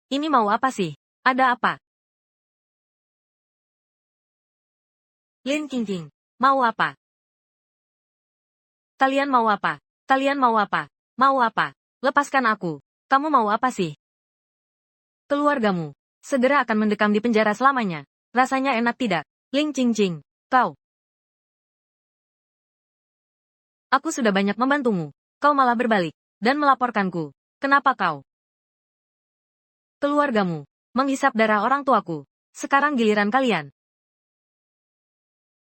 Ini mau apa sih? Ada apa? Lin Qingqing, mau apa? Kalian mau apa? Kalian mau apa? Mau apa? Lepaskan aku. Kamu mau apa sih? Keluargamu segera akan mendekam di penjara selamanya. Rasanya enak tidak? Lin Qingqing, kau. Aku sudah banyak membantumu. Kau malah berbalik dan melaporkanku. Kenapa kau? Keluargamu menghisap darah orang tuaku. Sekarang giliran kalian.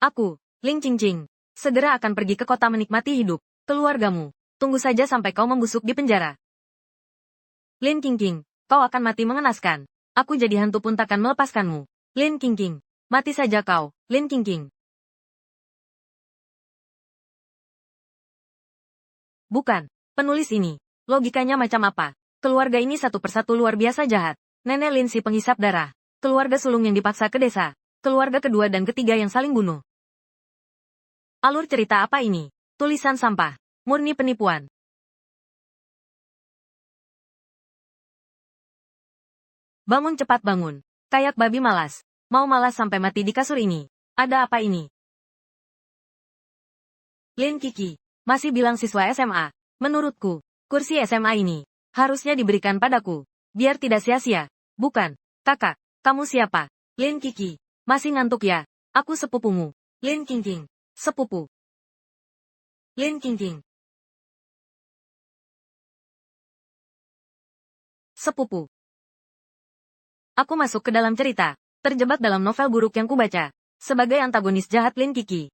Aku, Lin Qingqing, segera akan pergi ke kota menikmati hidup. Keluargamu, tunggu saja sampai kau membusuk di penjara. Lin Qingqing, kau akan mati mengenaskan. Aku jadi hantu pun takkan melepaskanmu. Lin Qingqing, mati saja kau, Lin Qingqing. Bukan, penulis ini. Logikanya macam apa? Keluarga ini satu persatu luar biasa jahat. Nenek Lin si penghisap darah. Keluarga sulung yang dipaksa ke desa. Keluarga kedua dan ketiga yang saling bunuh. Alur cerita apa ini? Tulisan sampah. Murni penipuan. Bangun cepat bangun. Kayak babi malas. Mau malas sampai mati di kasur ini. Ada apa ini? Lin Qingqing, masih bilang siswa SMA. Menurutku, kursi SMA ini harusnya diberikan padaku. Biar tidak sia-sia. Bukan, kakak, kamu siapa? Lin Qingqing, masih ngantuk ya? Aku sepupumu. Lin Qingqing, sepupu. Lin Qingqing, sepupu. Aku masuk ke dalam cerita, terjebak dalam novel buruk yang kubaca. Sebagai antagonis jahat Lin Qingqing.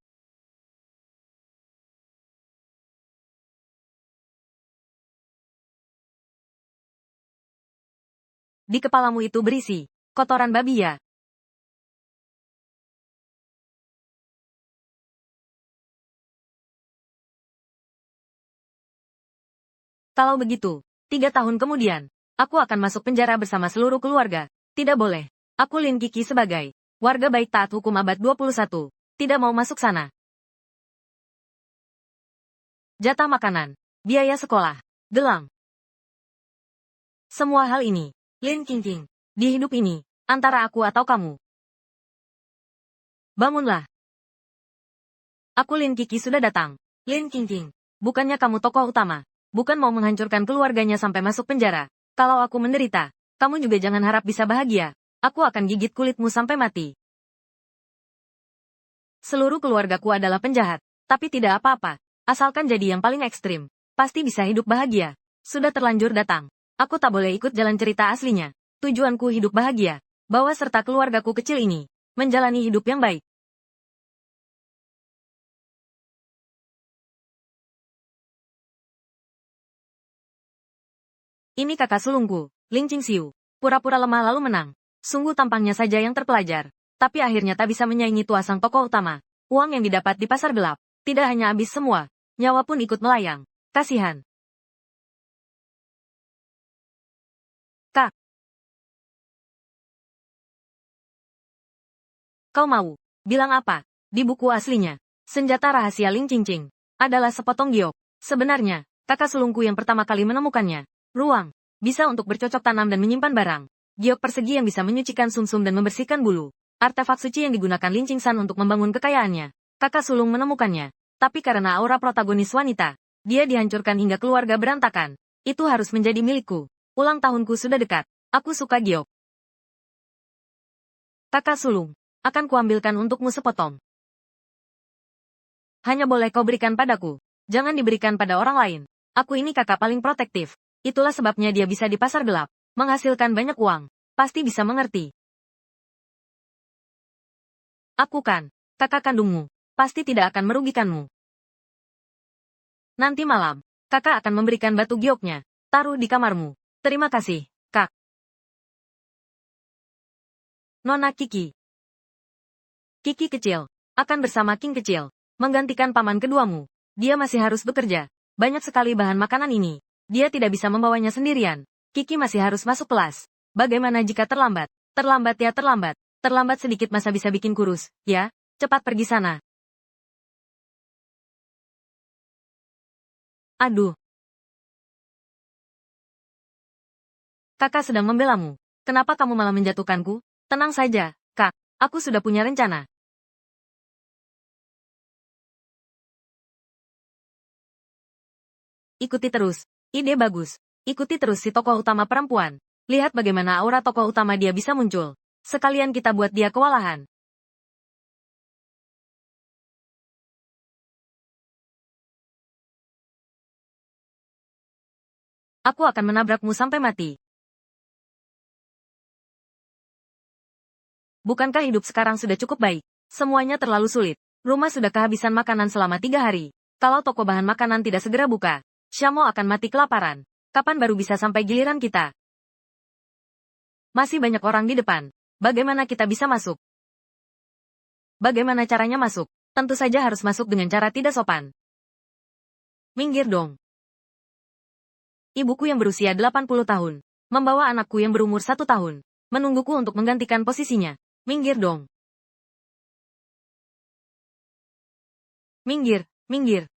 Di kepalamu itu berisi kotoran babi ya? Kalau begitu, 3 tahun kemudian, aku akan masuk penjara bersama seluruh keluarga. Tidak boleh. Aku Lin Qingqing sebagai warga baik taat hukum abad 21. Tidak mau masuk sana. Jatah makanan, biaya sekolah, gelang. Semua hal ini, Lin Qingqing, di hidup ini, antara aku atau kamu. Bangunlah. Aku Lin Qingqing sudah datang. Lin Qingqing, bukannya kamu tokoh utama. Bukan mau menghancurkan keluarganya sampai masuk penjara. Kalau aku menderita, kamu juga jangan harap bisa bahagia. Aku akan gigit kulitmu sampai mati. Seluruh keluargaku adalah penjahat, tapi tidak apa-apa. Asalkan jadi yang paling ekstrim, pasti bisa hidup bahagia. Sudah terlanjur datang. Aku tak boleh ikut jalan cerita aslinya. Tujuanku hidup bahagia. Bawa serta keluargaku kecil ini. Menjalani hidup yang baik. Ini kakak sulungku, Ling Qingxiu. Pura-pura lemah lalu menang. Sungguh tampangnya saja yang terpelajar. Tapi akhirnya tak bisa menyaingi tuasang tokoh utama. Uang yang didapat di pasar gelap. Tidak hanya habis semua. Nyawa pun ikut melayang. Kasihan. Kak, kau mau bilang apa? Di buku aslinya, senjata rahasia Ling Qingqing adalah sepotong giok. Sebenarnya, kakak sulungku yang pertama kali menemukannya. Ruang bisa untuk bercocok tanam dan menyimpan barang. Giok persegi yang bisa menyucikan sumsum dan membersihkan bulu. Artefak suci yang digunakan Lin Qingsan untuk membangun kekayaannya. Kakak sulung menemukannya. Tapi karena aura protagonis wanita, dia dihancurkan hingga keluarga berantakan. Itu harus menjadi milikku. Ulang tahunku sudah dekat. Aku suka giok. Kakak sulung, akan kuambilkan untukmu sepotong. Hanya boleh kau berikan padaku. Jangan diberikan pada orang lain. Aku ini kakak paling protektif. Itulah sebabnya dia bisa di pasar gelap. Menghasilkan banyak uang. Pasti bisa mengerti. Aku kan, kakak kandungmu. Pasti tidak akan merugikanmu. Nanti malam, kakak akan memberikan batu gioknya. Taruh di kamarmu. Terima kasih, Kak. Nona Kiki. Kiki kecil, akan bersama King kecil, menggantikan paman keduamu. Dia masih harus bekerja. Banyak sekali bahan makanan ini. Dia tidak bisa membawanya sendirian. Kiki masih harus masuk kelas. Bagaimana jika terlambat? Terlambat ya terlambat. Terlambat sedikit masa bisa bikin kurus, ya? Cepat pergi sana. Aduh. Kakak sedang membelamu. Kenapa kamu malah menjatuhkanku? Tenang saja, Kak. Aku sudah punya rencana. Ikuti terus. Ide bagus. Ikuti terus si tokoh utama perempuan. Lihat bagaimana aura tokoh utama dia bisa muncul. Sekalian kita buat dia kewalahan. Aku akan menabrakmu sampai mati. Bukankah hidup sekarang sudah cukup baik? Semuanya terlalu sulit. Rumah sudah kehabisan makanan selama 3 hari. Kalau toko bahan makanan tidak segera buka, Shamo akan mati kelaparan. Kapan baru bisa sampai giliran kita? Masih banyak orang di depan. Bagaimana kita bisa masuk? Bagaimana caranya masuk? Tentu saja harus masuk dengan cara tidak sopan. Minggir dong. Ibuku yang berusia 80 tahun, membawa anakku yang berumur 1 tahun, menungguku untuk menggantikan posisinya. Minggir dong. Minggir, minggir.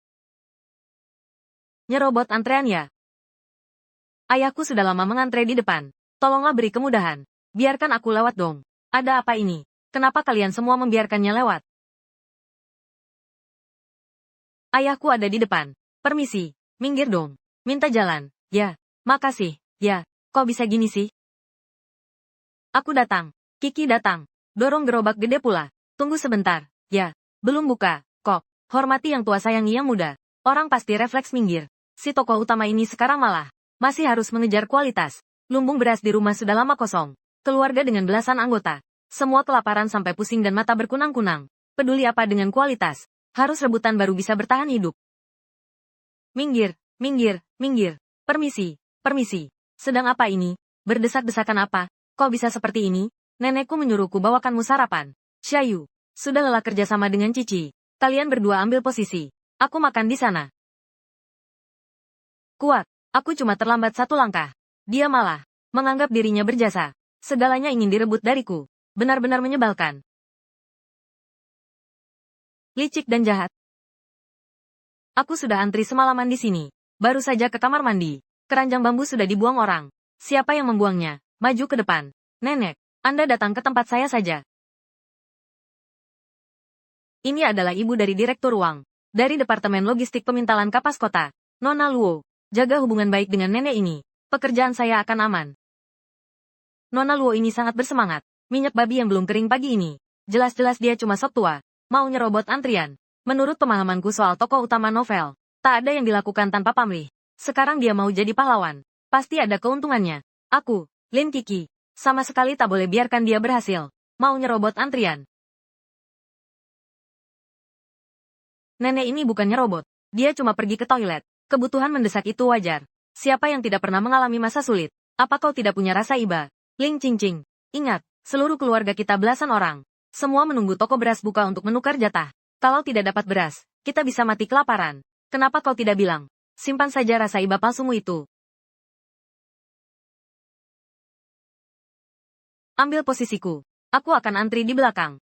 Nyerobot antrean ya. Ayahku sudah lama mengantre di depan. Tolonglah beri kemudahan. Biarkan aku lewat dong. Ada apa ini? Kenapa kalian semua membiarkannya lewat? Ayahku ada di depan. Permisi, minggir dong. Minta jalan. Ya, makasih. Ya, kok bisa gini sih? Aku datang. Kiki datang. Dorong gerobak gede pula. Tunggu sebentar. Ya, belum buka. Kok, hormati yang tua sayangi yang muda. Orang pasti refleks minggir. Si tokoh utama ini sekarang malah masih harus mengejar kualitas. Lumbung beras di rumah sudah lama kosong. Keluarga dengan belasan anggota. Semua kelaparan sampai pusing dan mata berkunang-kunang. Peduli apa dengan kualitas? Harus rebutan baru bisa bertahan hidup. Minggir, minggir, minggir. Permisi, permisi. Sedang apa ini? Berdesak-desakan apa? Kok bisa seperti ini? Nenekku menyuruhku bawakanmu sarapan. Shayu, sudah lelah kerjasama dengan Cici. Kalian berdua ambil posisi. Aku makan di sana. Kuat, aku cuma terlambat 1 langkah. Dia malah menganggap dirinya berjasa. Segalanya ingin direbut dariku. Benar-benar menyebalkan. Licik dan jahat. Aku sudah antri semalaman di sini. Baru saja ke kamar mandi. Keranjang bambu sudah dibuang orang. Siapa yang membuangnya? Maju ke depan. Nenek, Anda datang ke tempat saya saja. Ini adalah ibu dari direktur uang. Dari Departemen Logistik Pemintalan Kapas Kota. Nona Luo. Jaga hubungan baik dengan nenek ini. Pekerjaan saya akan aman. Nona Luo ini sangat bersemangat. Minyak babi yang belum kering pagi ini. Jelas-jelas dia cuma sok tua. Mau nyerobot antrian. Menurut pemahamanku soal tokoh utama novel, tak ada yang dilakukan tanpa pamrih. Sekarang dia mau jadi pahlawan. Pasti ada keuntungannya. Aku, Lin Kiki, sama sekali tak boleh biarkan dia berhasil. Mau nyerobot antrian. Nenek ini bukan nyerobot. Dia cuma pergi ke toilet. Kebutuhan mendesak itu wajar. Siapa yang tidak pernah mengalami masa sulit? Apa kau tidak punya rasa iba? Ling Qingqing. Ingat, seluruh keluarga kita belasan orang. Semua menunggu toko beras buka untuk menukar jatah. Kalau tidak dapat beras, kita bisa mati kelaparan. Kenapa kau tidak bilang? Simpan saja rasa iba palsumu itu. Ambil posisiku. Aku akan antri di belakang.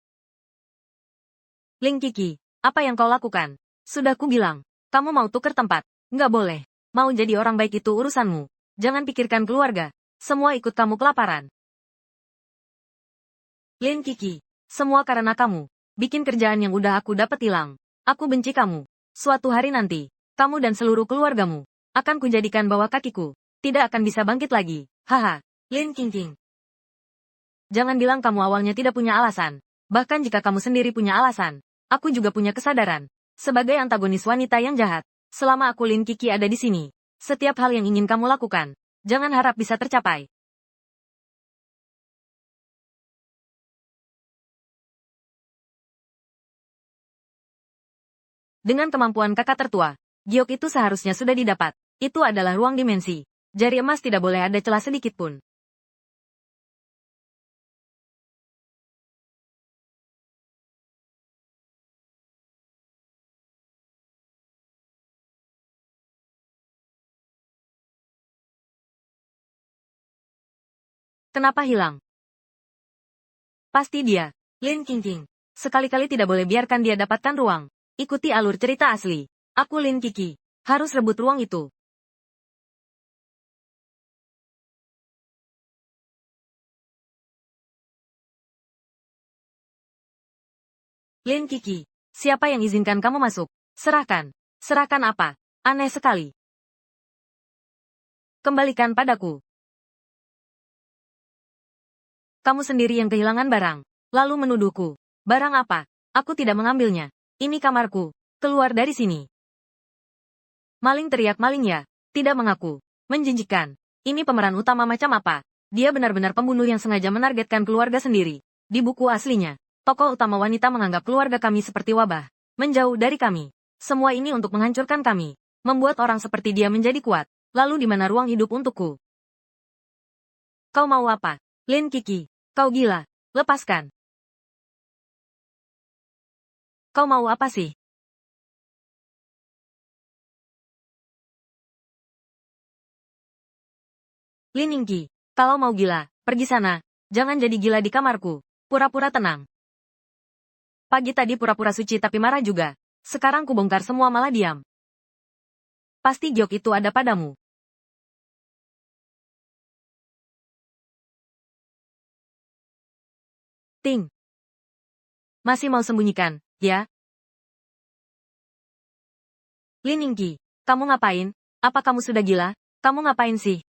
Ling Kiki, apa yang kau lakukan? Sudah ku bilang, kamu mau tuker tempat. Nggak boleh. Mau jadi orang baik itu urusanmu. Jangan pikirkan keluarga. Semua ikut kamu kelaparan. Lin Kiki, semua karena kamu. Bikin kerjaan yang udah aku dapat hilang. Aku benci kamu. Suatu hari nanti, kamu dan seluruh keluargamu akan kujadikan bawah kakiku. Tidak akan bisa bangkit lagi. Haha, Lin Qingqing. Jangan bilang kamu awalnya tidak punya alasan. Bahkan jika kamu sendiri punya alasan, aku juga punya kesadaran. Sebagai antagonis wanita yang jahat, selama aku Lin Kiki ada di sini, setiap hal yang ingin kamu lakukan, jangan harap bisa tercapai. Dengan kemampuan kakak tertua, giok itu seharusnya sudah didapat. Itu adalah ruang dimensi. Jari emas tidak boleh ada celah sedikit pun. Kenapa hilang? Pasti dia. Lin Qingqing. Sekali-kali tidak boleh biarkan dia dapatkan ruang. Ikuti alur cerita asli. Aku Lin Kiki. Harus rebut ruang itu. Lin Kiki, siapa yang izinkan kamu masuk? Serahkan. Serahkan apa? Aneh sekali. Kembalikan padaku. Kamu sendiri yang kehilangan barang. Lalu menuduhku. Barang apa? Aku tidak mengambilnya. Ini kamarku. Keluar dari sini. Maling teriak maling ya. Tidak mengaku. Menjijikkan. Ini pemeran utama macam apa? Dia benar-benar pembunuh yang sengaja menargetkan keluarga sendiri. Di buku aslinya, tokoh utama wanita menganggap keluarga kami seperti wabah. Menjauh dari kami. Semua ini untuk menghancurkan kami. Membuat orang seperti dia menjadi kuat. Lalu di mana ruang hidup untukku? Kau mau apa? Lin Kiki. Kau gila. Lepaskan. Kau mau apa sih? Lin Yingqi. Kalau mau gila, pergi sana. Jangan jadi gila di kamarku. Pura-pura tenang. Pagi tadi pura-pura suci tapi marah juga. Sekarang kubongkar semua malah diam. Pasti giok itu ada padamu. Ting. Masih mau sembunyikan, ya? Lin Yingqi, kamu ngapain? Apa kamu sudah gila? Kamu ngapain sih?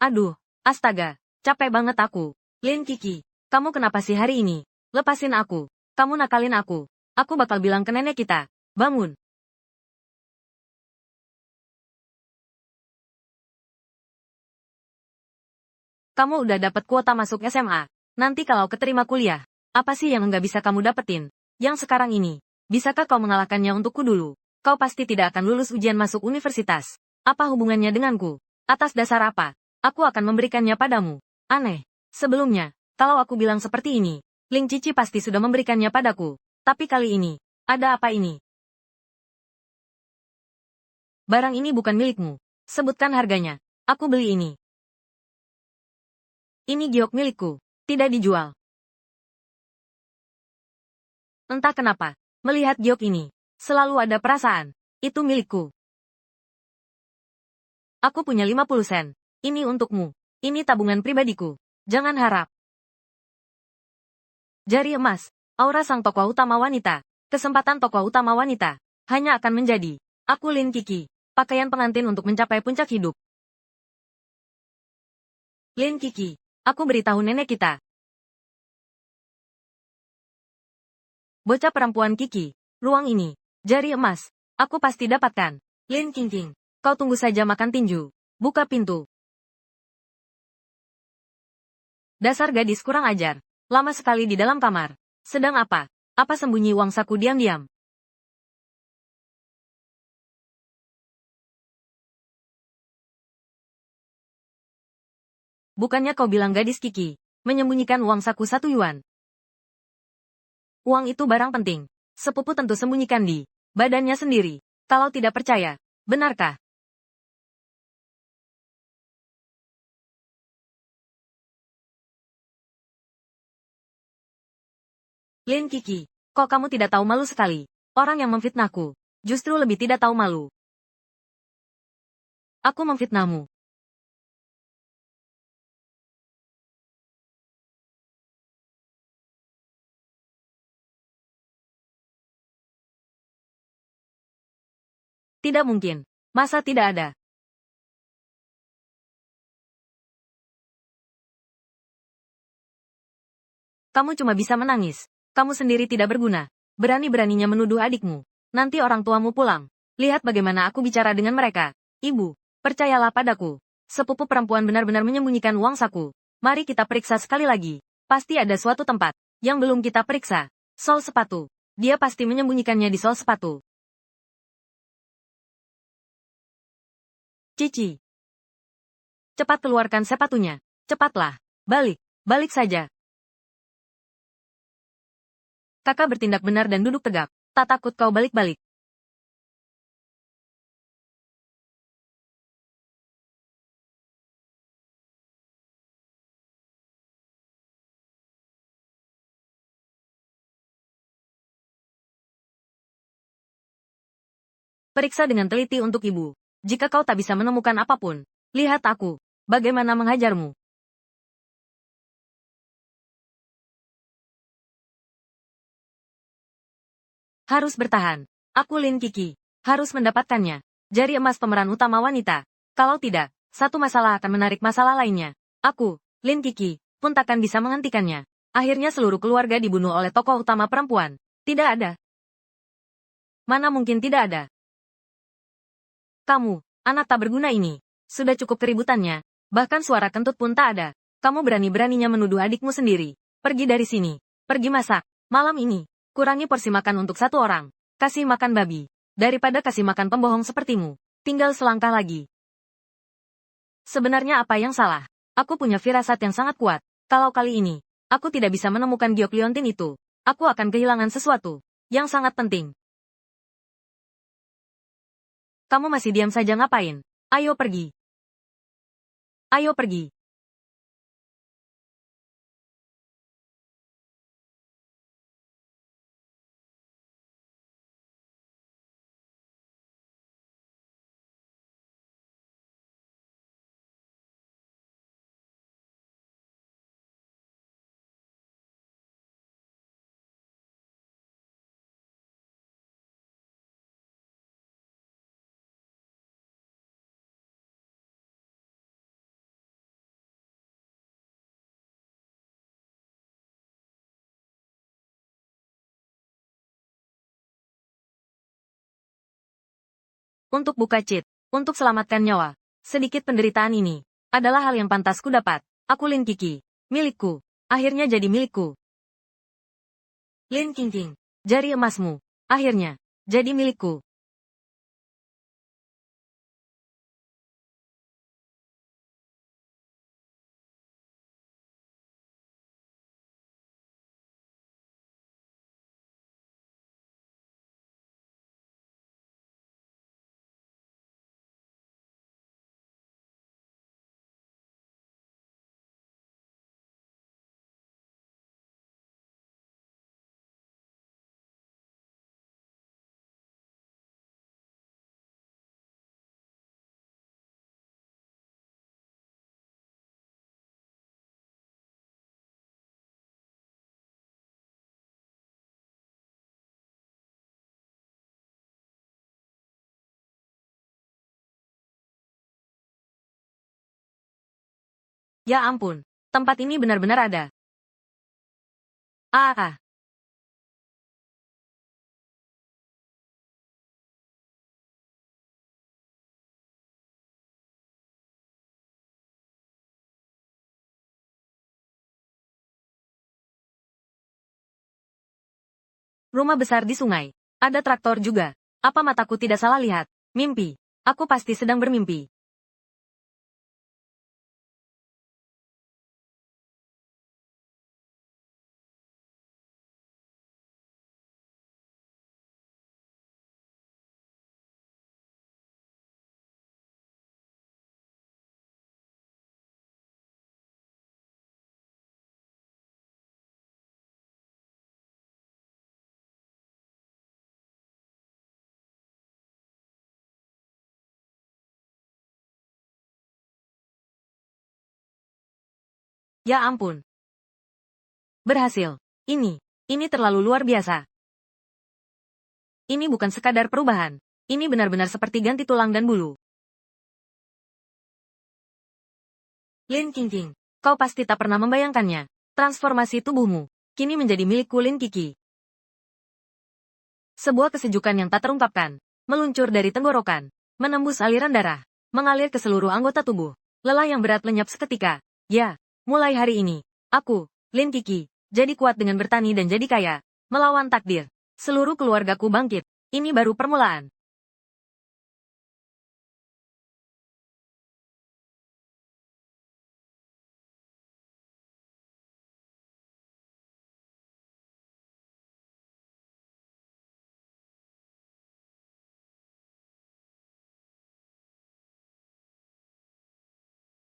Aduh, astaga, capek banget aku. Lin Kiki, kamu kenapa sih hari ini? Lepasin aku. Kamu nakalin aku. Aku bakal bilang ke nenek kita. Bangun. Kamu udah dapat kuota masuk SMA. Nanti kalau keterima kuliah, apa sih yang nggak bisa kamu dapetin? Yang sekarang ini, bisakah kau mengalahkannya untukku dulu? Kau pasti tidak akan lulus ujian masuk universitas. Apa hubungannya denganku? Atas dasar apa? Aku akan memberikannya padamu. Aneh. Sebelumnya, kalau aku bilang seperti ini, Ling Cici pasti sudah memberikannya padaku. Tapi kali ini, ada apa ini? Barang ini bukan milikmu. Sebutkan harganya. Aku beli ini. Ini giok milikku. Tidak dijual. Entah kenapa, melihat giok ini, selalu ada perasaan. Itu milikku. Aku punya 50 sen. Ini untukmu. Ini tabungan pribadiku. Jangan harap. Jari emas. Aura sang tokoh utama wanita. Kesempatan tokoh utama wanita. Hanya akan menjadi. Aku Lin Kiki. Pakaian pengantin untuk mencapai puncak hidup. Lin Kiki. Aku beritahu nenek kita. Bocah perempuan Kiki. Ruang ini. Jari emas. Aku pasti dapatkan. Lin King. Kau tunggu saja makan tinju. Buka pintu. Dasar gadis kurang ajar. Lama sekali di dalam kamar. Sedang apa? Apa sembunyi uang saku diam-diam? Bukannya kau bilang gadis Kiki, menyembunyikan uang saku 1 yuan. Uang itu barang penting. Sepupu tentu sembunyikan di badannya sendiri. Kalau tidak percaya, benarkah? Lin Kiki, kok kamu tidak tahu malu sekali? Orang yang memfitnahku, justru lebih tidak tahu malu. Aku memfitnahmu. Tidak mungkin. Masa tidak ada? Kamu cuma bisa menangis. Kamu sendiri tidak berguna. Berani-beraninya menuduh adikmu. Nanti orang tuamu pulang. Lihat bagaimana aku bicara dengan mereka. Ibu, percayalah padaku. Sepupu perempuan benar-benar menyembunyikan uang saku. Mari kita periksa sekali lagi. Pasti ada suatu tempat yang belum kita periksa. Sol sepatu. Dia pasti menyembunyikannya di sol sepatu. Cici. Cepat keluarkan sepatunya. Cepatlah. Balik. Balik saja. Kakak bertindak benar dan duduk tegak. Tak takut kau balik-balik. Periksa dengan teliti untuk ibu. Jika kau tak bisa menemukan apapun, lihat aku. Bagaimana menghajarmu. Harus bertahan. Aku Lin Kiki. Harus mendapatkannya. Jari emas pemeran utama wanita. Kalau tidak, satu masalah akan menarik masalah lainnya. Aku, Lin Kiki, pun takkan bisa menghentikannya. Akhirnya seluruh keluarga dibunuh oleh tokoh utama perempuan. Tidak ada. Mana mungkin tidak ada. Kamu, anak tak berguna ini. Sudah cukup keributannya. Bahkan suara kentut pun tak ada. Kamu berani-beraninya menuduh adikmu sendiri. Pergi dari sini. Pergi masak. Malam ini, kurangi porsi makan untuk satu orang. Kasih makan babi. Daripada kasih makan pembohong sepertimu. Tinggal selangkah lagi. Sebenarnya apa yang salah? Aku punya firasat yang sangat kuat. Kalau kali ini, aku tidak bisa menemukan giok liontin itu. Aku akan kehilangan sesuatu. Yang sangat penting. Kamu masih diam saja ngapain? Ayo pergi. Ayo pergi. Untuk buka cheat, untuk selamatkan nyawa. Sedikit penderitaan ini adalah hal yang pantas ku dapat. Aku Lin Kiki. Milikku. Akhirnya jadi milikku. Lin King. Jari emasmu. Akhirnya jadi milikku. Ya ampun. Tempat ini benar-benar ada. Ah. Rumah besar di sungai. Ada traktor juga. Apa mataku tidak salah lihat? Mimpi. Aku pasti sedang bermimpi. Ya ampun. Berhasil. Ini terlalu luar biasa. Ini bukan sekadar perubahan. Ini benar-benar seperti ganti tulang dan bulu. Lin King. Kau pasti tak pernah membayangkannya. Transformasi tubuhmu kini menjadi milikku Lin Kiki. Sebuah kesejukan yang tak terungkapkan meluncur dari tenggorokan, menembus aliran darah, mengalir ke seluruh anggota tubuh. Lelah yang berat lenyap seketika. Ya, mulai hari ini, aku, Lin Kiki, jadi kuat dengan bertani dan jadi kaya, melawan takdir. Seluruh keluargaku bangkit. Ini baru permulaan.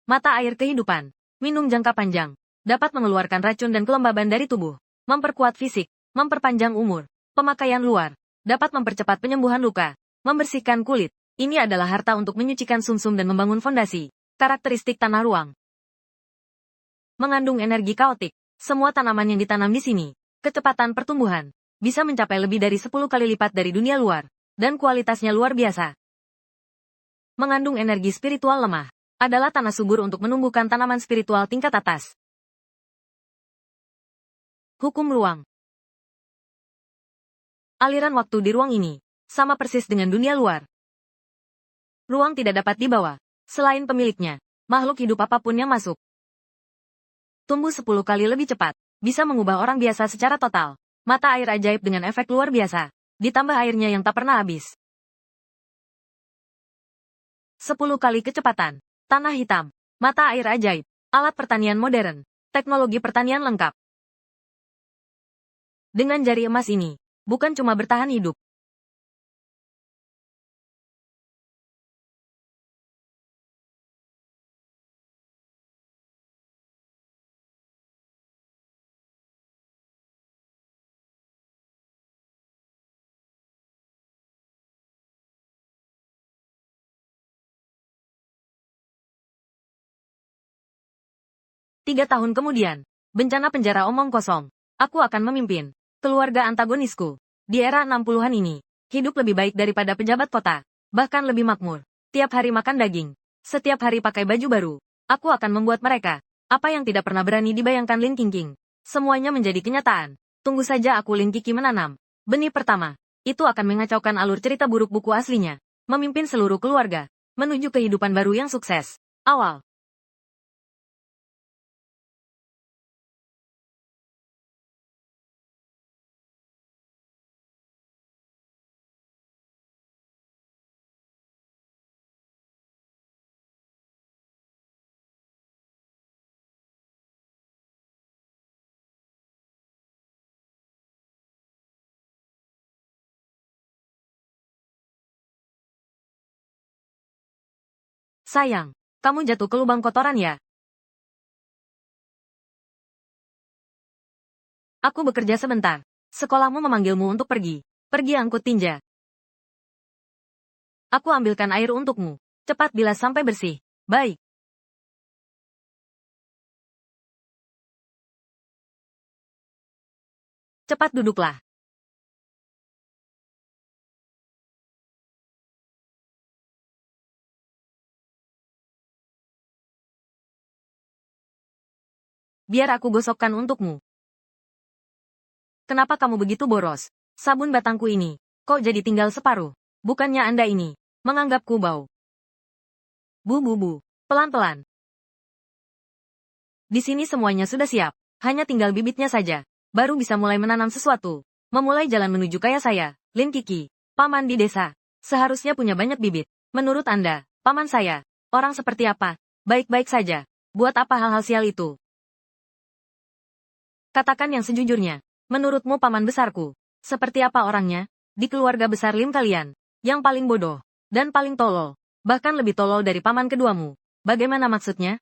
Mata air kehidupan. Minum jangka panjang. Dapat mengeluarkan racun dan kelembaban dari tubuh. Memperkuat fisik. Memperpanjang umur. Pemakaian luar. Dapat mempercepat penyembuhan luka. Membersihkan kulit. Ini adalah harta untuk menyucikan sumsum dan membangun fondasi. Karakteristik tanah ruang. Mengandung energi kaotik. Semua tanaman yang ditanam di sini. Kecepatan pertumbuhan. bisa mencapai lebih dari 10 kali lipat dari dunia luar, dan kualitasnya luar biasa. Mengandung energi spiritual lemah, adalah tanah subur untuk menumbuhkan tanaman spiritual tingkat atas. Hukum ruang. Aliran waktu di ruang ini, sama persis dengan dunia luar. Ruang tidak dapat dibawa, selain pemiliknya, makhluk hidup apapun yang masuk. Tumbuh 10 kali lebih cepat, bisa mengubah orang biasa secara total. Mata air ajaib dengan efek luar biasa, ditambah airnya yang tak pernah habis. 10 kali kecepatan, tanah hitam, mata air ajaib, alat pertanian modern, teknologi pertanian lengkap. Dengan jari emas ini, bukan cuma bertahan hidup. Tiga tahun kemudian, bencana penjara omong kosong. Aku akan memimpin keluarga antagonisku. Di era 60-an ini, hidup lebih baik daripada pejabat kota. Bahkan lebih makmur. Tiap hari makan daging. Setiap hari pakai baju baru. Aku akan membuat mereka apa yang tidak pernah berani dibayangkan Lin Qingqing. Semuanya menjadi kenyataan. Tunggu saja aku Lin Qingqing menanam benih pertama. Itu akan mengacaukan alur cerita buruk buku aslinya. Memimpin seluruh keluarga menuju kehidupan baru yang sukses. Awal. Sayang, kamu jatuh ke lubang kotoran ya? Aku bekerja sebentar. Sekolahmu memanggilmu untuk pergi. Pergi angkut tinja. Aku ambilkan air untukmu. Cepat bilas sampai bersih. Baik. Cepat duduklah. Biar aku gosokkan untukmu. Kenapa kamu begitu boros? Sabun batangku ini, kok jadi tinggal separuh? Bukannya Anda ini menganggapku bau? Bu. Pelan-pelan. Di sini semuanya sudah siap. Hanya tinggal bibitnya saja. Baru bisa mulai menanam sesuatu. Memulai jalan menuju kaya saya, Lin Kiki. Paman di desa. Seharusnya punya banyak bibit. Menurut Anda, paman saya, orang seperti apa? Baik-baik saja. Buat apa hal-hal sial itu? Katakan yang sejujurnya. Menurutmu paman besarku, seperti apa orangnya? Di keluarga besar Lim kalian, yang paling bodoh, dan paling tolol, bahkan lebih tolol dari paman keduamu. Bagaimana maksudnya?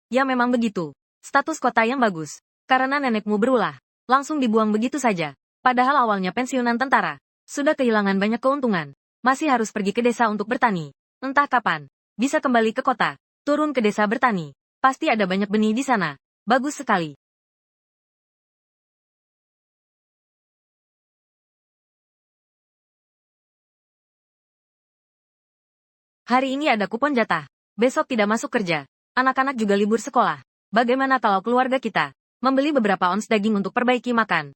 Ya memang begitu. Status kota yang bagus. Karena nenekmu berulah, langsung dibuang begitu saja. Padahal awalnya pensiunan tentara. Sudah kehilangan banyak keuntungan. Masih harus pergi ke desa untuk bertani. Entah kapan. Bisa kembali ke kota. Turun ke desa bertani. Pasti ada banyak benih di sana. Bagus sekali. Hari ini ada kupon jatah. Besok tidak masuk kerja. Anak-anak juga libur sekolah. Bagaimana kalau keluarga kita membeli beberapa ons daging untuk perbaiki makan?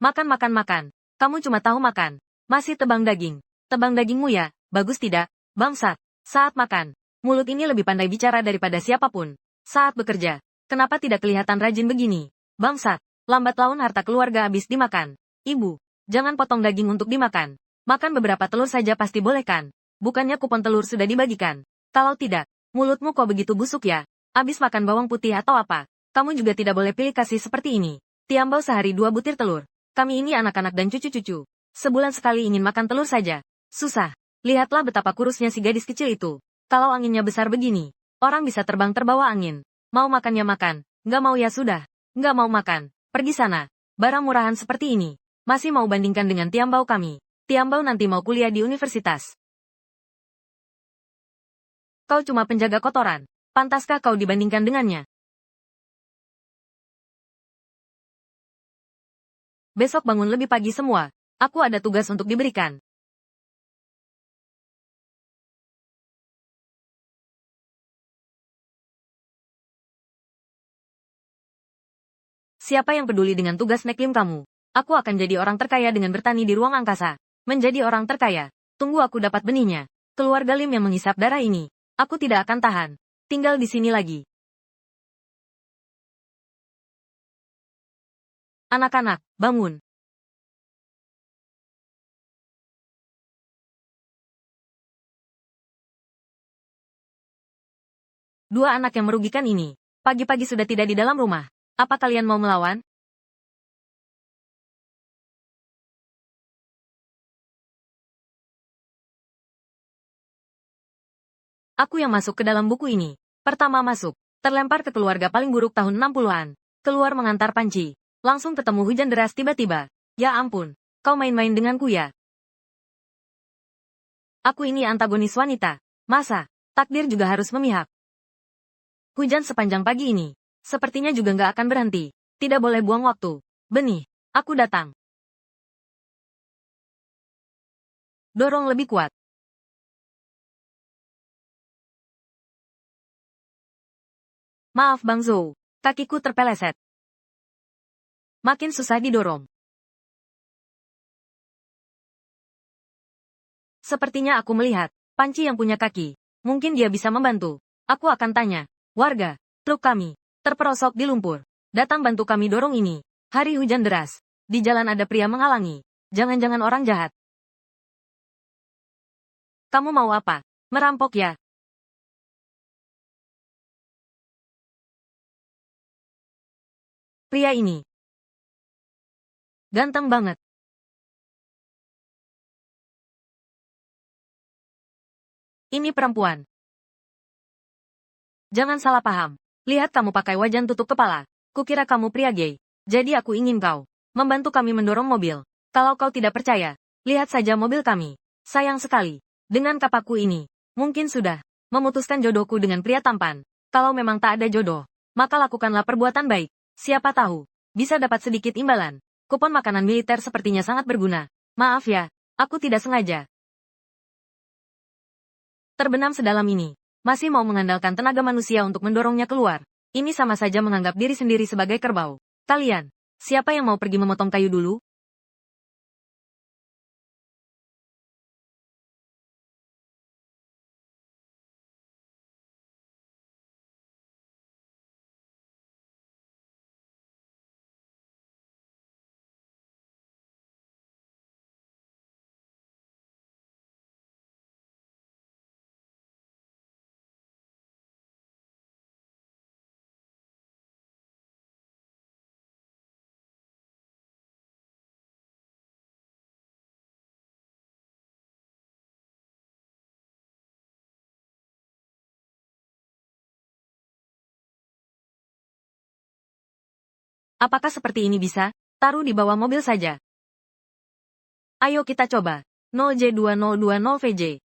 Makan. Kamu cuma tahu makan. Masih tebang daging. Tebang dagingmu ya, bagus tidak? Bangsat. Saat makan, mulut ini lebih pandai bicara daripada siapapun. Saat bekerja, kenapa tidak kelihatan rajin begini? Bangsat. Lambat laun harta keluarga habis dimakan. Ibu, jangan potong daging untuk dimakan. Makan beberapa telur saja pasti boleh kan? Bukannya kupon telur sudah dibagikan? Kalau tidak, mulutmu kok begitu busuk ya? Abis makan bawang putih atau apa? Kamu juga tidak boleh pilih kasih seperti ini. Tiambau sehari 2 butir telur. Kami ini anak-anak dan cucu-cucu. Sebulan sekali ingin makan telur saja. Susah. Lihatlah betapa kurusnya si gadis kecil itu. Kalau anginnya besar begini, orang bisa terbang terbawa angin. Mau makan ya makan. Nggak mau ya sudah. Nggak mau makan. Pergi sana. Barang murahan seperti ini. Masih mau bandingkan dengan Tiambau kami. Tiambau nanti mau kuliah di universitas. Kau cuma penjaga kotoran. Pantaskah kau dibandingkan dengannya? Besok bangun lebih pagi semua. Aku ada tugas untuk diberikan. Siapa yang peduli dengan tugas neklim kamu? Aku akan jadi orang terkaya dengan bertani di ruang angkasa. Menjadi orang terkaya. Tunggu aku dapat benihnya. Keluarga Lim yang menghisap darah ini. Aku tidak akan tahan. Tinggal di sini lagi. Anak-anak, bangun. Dua anak yang merugikan ini. Pagi-pagi sudah tidak di dalam rumah. Apa kalian mau melawan? Aku yang masuk ke dalam buku ini. Pertama masuk. Terlempar ke keluarga paling buruk tahun 60-an. Keluar mengantar panci. Langsung ketemu hujan deras tiba-tiba. Ya ampun. Kau main-main denganku ya? Aku ini antagonis wanita. Masa? Takdir juga harus memihak. Hujan sepanjang pagi ini. Sepertinya juga nggak akan berhenti. Tidak boleh buang waktu. Benih. Aku datang. Dorong lebih kuat. Maaf Bang Zhou. Kakiku terpeleset. Makin susah didorong. Sepertinya aku melihat. Panci yang punya kaki. Mungkin dia bisa membantu. Aku akan tanya. Warga. Truk kami. Terperosok di lumpur. Datang bantu kami dorong ini. Hari hujan deras. Di jalan ada pria menghalangi. Jangan-jangan orang jahat. Kamu mau apa? Merampok ya? Pria ini. Ganteng banget. Ini perempuan. Jangan salah paham. Lihat kamu pakai wajan tutup kepala. Kukira kamu pria gay. Jadi aku ingin kau membantu kami mendorong mobil. Kalau kau tidak percaya, lihat saja mobil kami. Sayang sekali. Dengan kapaku ini, mungkin sudah memutuskan jodohku dengan pria tampan. Kalau memang tak ada jodoh, maka lakukanlah perbuatan baik. Siapa tahu, bisa dapat sedikit imbalan. Kupon makanan militer sepertinya sangat berguna. Maaf ya, aku tidak sengaja. Terbenam sedalam ini. Masih mau mengandalkan tenaga manusia untuk mendorongnya keluar. Ini sama saja menganggap diri sendiri sebagai kerbau. Kalian, siapa yang mau pergi memotong kayu dulu? Apakah seperti ini bisa? Taruh di bawah mobil saja. Ayo kita coba. 0J2020VJ.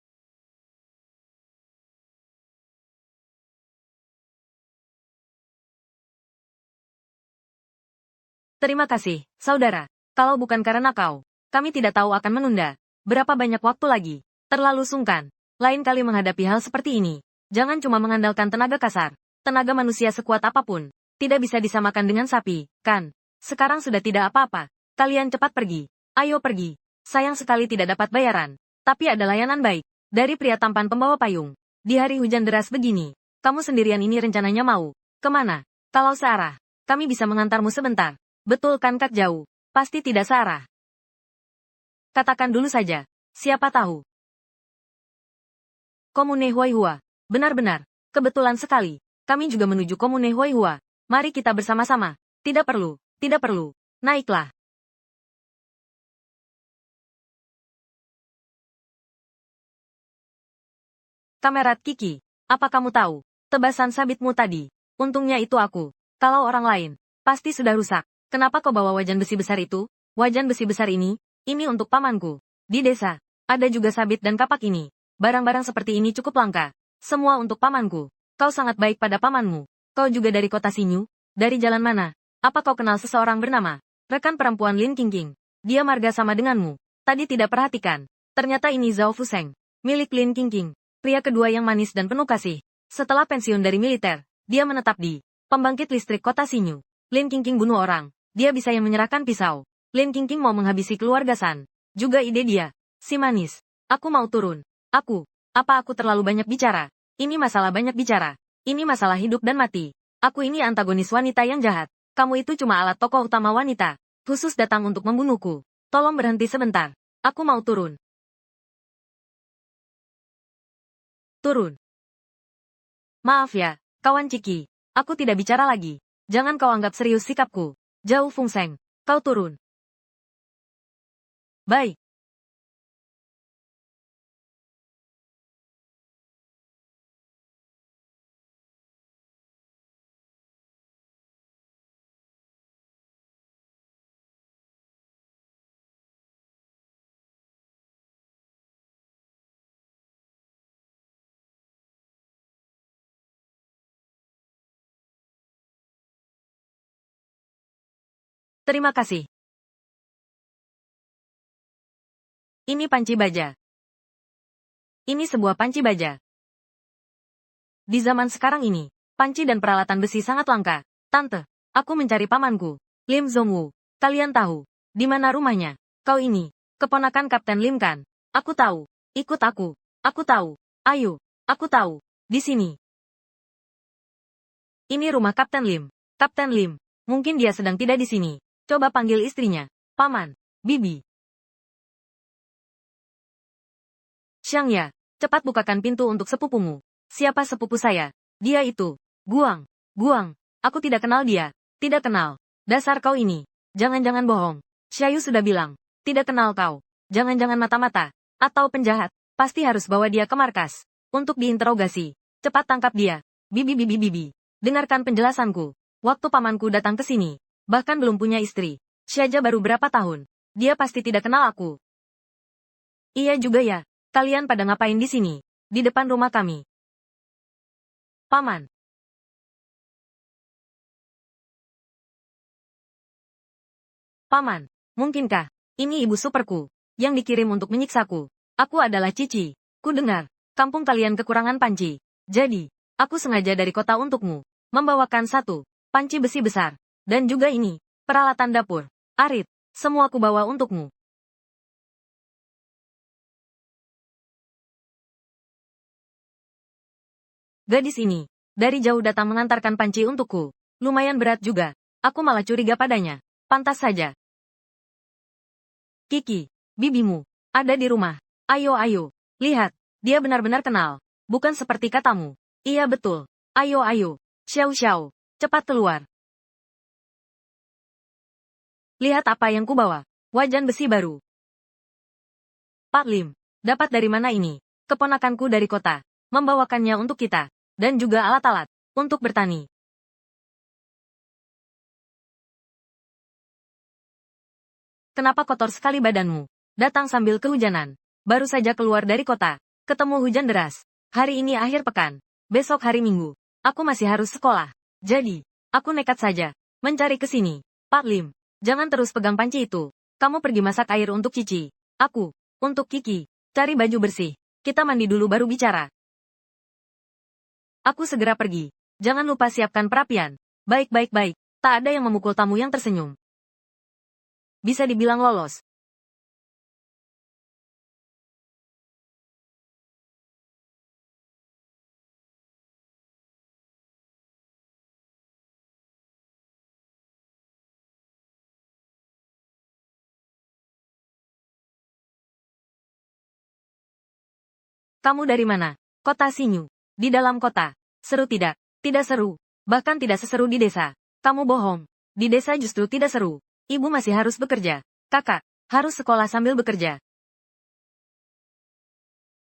Terima kasih, saudara. Kalau bukan karena kau, kami tidak tahu akan menunda. Berapa banyak waktu lagi? Terlalu sungkan. Lain kali menghadapi hal seperti ini. Jangan cuma mengandalkan tenaga kasar. Tenaga manusia sekuat apapun. Tidak bisa disamakan dengan sapi, kan? Sekarang sudah tidak apa-apa. Kalian cepat pergi. Ayo pergi. Sayang sekali tidak dapat bayaran. Tapi ada layanan baik. Dari pria tampan pembawa payung. Di hari hujan deras begini. Kamu sendirian ini rencananya mau. Kemana? Kalau searah, kami bisa mengantarmu sebentar. Betul kan Kak Jauh? Pasti tidak searah. Katakan dulu saja. Siapa tahu. Komune Huaihua. Benar-benar. Kebetulan sekali. Kami juga menuju Komune Huaihua. Mari kita bersama-sama. Tidak perlu. Tidak perlu. Naiklah. Kamerat Kiki. Apa kamu tahu? Tebasan sabitmu tadi. Untungnya itu aku. Kalau orang lain, pasti sudah rusak. Kenapa kau bawa wajan besi besar itu? Wajan besi besar ini untuk pamanku. Di desa, ada juga sabit dan kapak ini. Barang-barang seperti ini cukup langka. Semua untuk pamanku. Kau sangat baik pada pamanmu. Kau juga dari kota Sinyu? Dari jalan mana? Apa kau kenal seseorang bernama Rekan perempuan Lin Qingqing. Dia marga sama denganmu. Tadi tidak perhatikan. Ternyata ini Zhao Fuseng, milik Lin Qingqing. Pria kedua yang manis dan penuh kasih. Setelah pensiun dari militer, dia menetap di pembangkit listrik kota Xinyu. Lin Qingqing bunuh orang. Dia bisa yang menyerahkan pisau. Lin Qingqing mau menghabisi keluarga San. Juga ide dia. Si manis. Aku mau turun. Apa aku terlalu banyak bicara? Ini masalah banyak bicara. Ini masalah hidup dan mati. Aku ini antagonis wanita yang jahat. Kamu itu cuma alat tokoh utama wanita. Khusus datang untuk membunuhku. Tolong berhenti sebentar. Aku mau turun. Turun. Maaf ya, kawan Ciki. Aku tidak bicara lagi. Jangan kau anggap serius sikapku. Zhao Fungseng, kau turun. Baik. Terima kasih. Ini panci baja. Ini sebuah panci baja. Di zaman sekarang ini, panci dan peralatan besi sangat langka. Tante, aku mencari pamanku, Lim Zongwu. Kalian tahu, di mana rumahnya? Kau ini, keponakan Kapten Lim kan? Aku tahu. Ikut aku. Aku tahu. Ayo, aku tahu. Di sini. Ini rumah Kapten Lim. Kapten Lim, mungkin dia sedang tidak di sini. Coba panggil istrinya. Paman, Bibi. Xiang Ya, cepat bukakan pintu untuk sepupumu. Siapa sepupu saya? Dia itu. Guang. Guang. Aku tidak kenal dia. Tidak kenal. Dasar kau ini. Jangan-jangan bohong. Xiaoyu sudah bilang. Tidak kenal kau. Jangan-jangan mata-mata. Atau penjahat. Pasti harus bawa dia ke markas. Untuk diinterogasi. Cepat tangkap dia. Bibi. Dengarkan penjelasanku. Waktu pamanku datang ke sini. Bahkan belum punya istri. Xiaja baru berapa tahun. Dia pasti tidak kenal aku. Iya juga ya. Kalian pada ngapain di sini? Di depan rumah kami. Paman. Paman, mungkinkah ini ibu superku yang dikirim untuk menyiksaku? Aku adalah Cici. Ku dengar, kampung kalian kekurangan panci. Jadi, aku sengaja dari kota untukmu. Membawakan satu panci besi besar. Dan juga ini, peralatan dapur. Arit, semua ku bawa untukmu. Gadis ini, dari jauh datang mengantarkan panci untukku. Lumayan berat juga. Aku malah curiga padanya. Pantas saja. Kiki, bibimu, ada di rumah. Ayo. Lihat, dia benar-benar kenal. Bukan seperti katamu. Iya betul. Ayo. Xiao, cepat keluar. Lihat apa yang kubawa. Wajan besi baru. Pak Lim, dapat dari mana ini? Keponakanku dari kota. Membawakannya untuk kita. Dan juga alat-alat. Untuk bertani. Kenapa kotor sekali badanmu? Datang sambil kehujanan. Baru saja keluar dari kota. Ketemu hujan deras. Hari ini akhir pekan. Besok hari Minggu. Aku masih harus sekolah. Jadi, aku nekat saja. Mencari ke sini. Pak Lim, jangan terus pegang panci itu. Kamu pergi masak air untuk Cici. Aku, untuk Kiki. Cari baju bersih. Kita mandi dulu baru bicara. Aku segera pergi. Jangan lupa siapkan perapian. Baik. Tak ada yang memukul tamu yang tersenyum. Bisa dibilang lolos. Kamu dari mana? Kota Xinyu. Di dalam kota. Seru tidak? Tidak seru. Bahkan tidak seseru di desa. Kamu bohong. Di desa justru tidak seru. Ibu masih harus bekerja. Kakak, harus sekolah sambil bekerja.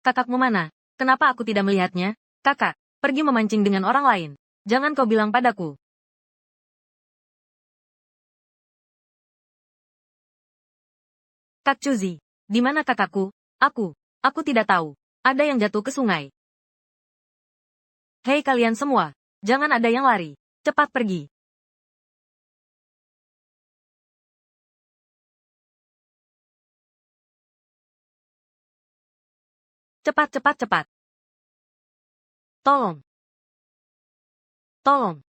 Kakakmu mana? Kenapa aku tidak melihatnya? Kakak, pergi memancing dengan orang lain. Jangan kau bilang padaku. Kak Cuzi, di mana kakakku? Aku tidak tahu. Ada yang jatuh ke sungai. Hei kalian semua, jangan ada yang lari. Cepat pergi. Cepat, cepat, cepat. Tolong. Tolong.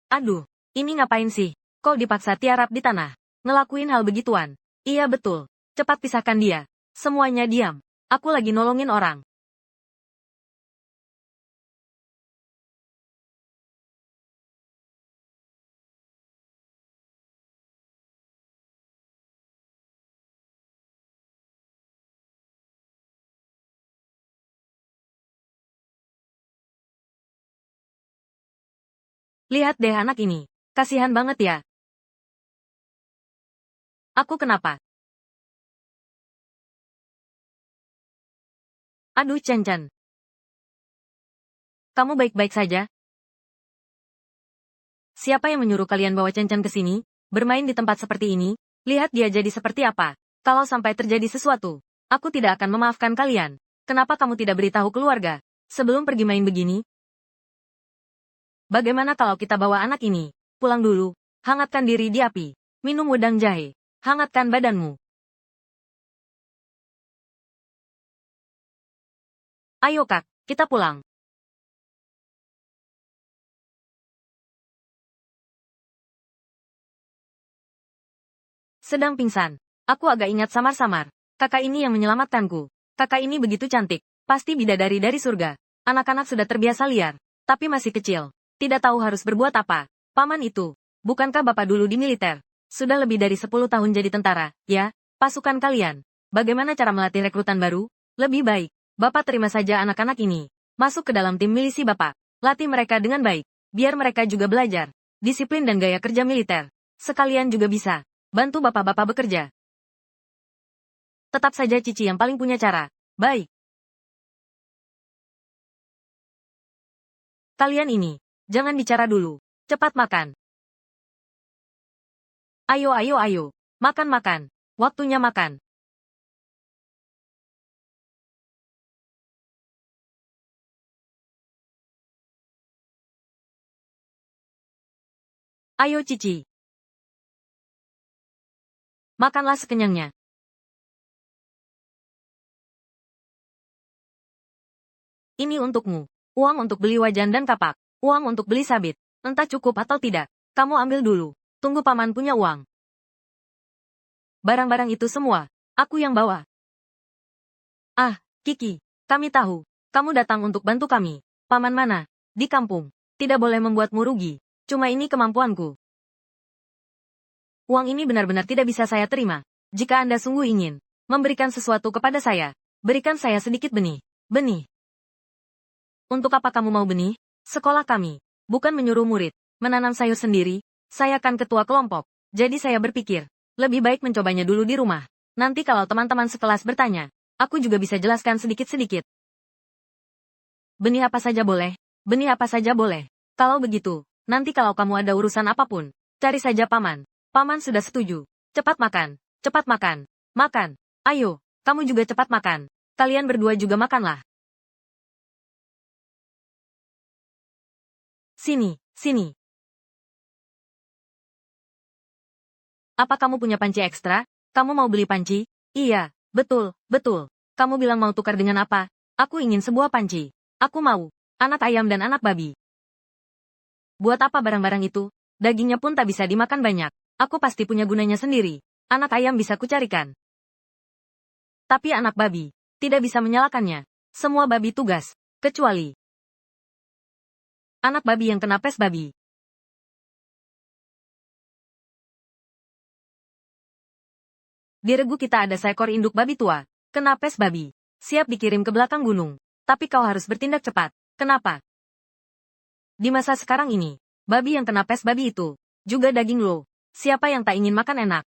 Aduh, ini ngapain sih? Kok dipaksa tiarap di tanah? Ngelakuin hal begituan? Iya betul. Cepat pisahkan dia. Semuanya diam. Aku lagi nolongin orang. Lihat deh anak ini. Kasihan banget ya. Aku kenapa? Aduh Chen Chen. Kamu baik-baik saja? Siapa yang menyuruh kalian bawa Chen Chen ke sini? Bermain di tempat seperti ini? Lihat dia jadi seperti apa. Kalau sampai terjadi sesuatu, aku tidak akan memaafkan kalian. Kenapa kamu tidak beritahu keluarga? Sebelum pergi main begini? Bagaimana kalau kita bawa anak ini? Pulang dulu. Hangatkan diri di api. Minum wedang jahe. Hangatkan badanmu. Ayo kak, kita pulang. Sedang pingsan. Aku agak ingat samar-samar. Kakak ini yang menyelamatkanku. Kakak ini begitu cantik. Pasti bidadari dari surga. Anak-anak sudah terbiasa liar. Tapi masih kecil. Tidak tahu harus berbuat apa. Paman itu. Bukankah bapak dulu di militer? Sudah lebih dari 10 tahun jadi tentara, ya? Pasukan kalian. Bagaimana cara melatih rekrutan baru? Lebih baik. Bapak terima saja anak-anak ini. Masuk ke dalam tim milisi bapak. Latih mereka dengan baik. Biar mereka juga belajar. Disiplin dan gaya kerja militer. Sekalian juga bisa bantu bapak-bapak bekerja. Tetap saja Cici yang paling punya cara. Baik. Kalian ini, jangan bicara dulu. Cepat makan. Ayo, ayo, ayo. Makan, makan. Waktunya makan. Ayo Cici. Makanlah sekenyangnya. Ini untukmu. Uang untuk beli wajan dan kapak. Uang untuk beli sabit. Entah cukup atau tidak. Kamu ambil dulu. Tunggu paman punya uang. Barang-barang itu semua. Aku yang bawa. Ah, Kiki. Kami tahu. Kamu datang untuk bantu kami. Paman mana? Di kampung. Tidak boleh membuatmu rugi. Cuma ini kemampuanku. Uang ini benar-benar tidak bisa saya terima. Jika Anda sungguh ingin memberikan sesuatu kepada saya, berikan saya sedikit benih. Benih. Untuk apa kamu mau benih? Sekolah kami. Bukan menyuruh murid menanam sayur sendiri. Saya kan ketua kelompok. Jadi saya berpikir, lebih baik mencobanya dulu di rumah. Nanti kalau teman-teman sekelas bertanya, aku juga bisa jelaskan sedikit-sedikit. Benih apa saja boleh? Benih apa saja boleh. Kalau begitu, nanti kalau kamu ada urusan apapun, cari saja paman. Paman sudah setuju. Cepat makan. Cepat makan. Makan. Ayo, kamu juga cepat makan. Kalian berdua juga makanlah. Sini, sini. Apa kamu punya panci ekstra? Kamu mau beli panci? Iya, betul, betul. Kamu bilang mau tukar dengan apa? Aku ingin sebuah panci. Aku mau. Anak ayam dan anak babi. Buat apa barang-barang itu? Dagingnya pun tak bisa dimakan banyak. Aku pasti punya gunanya sendiri. Anak ayam bisa kucarikan. Tapi anak babi, tidak bisa menyalakannya. Semua babi tugas. Kecuali anak babi yang kena pes babi. Di regu kita ada seekor induk babi tua. Kena pes babi. Siap dikirim ke belakang gunung. Tapi kau harus bertindak cepat. Kenapa? Di masa sekarang ini, babi yang kena pes babi itu, juga daging lo. Siapa yang tak ingin makan enak?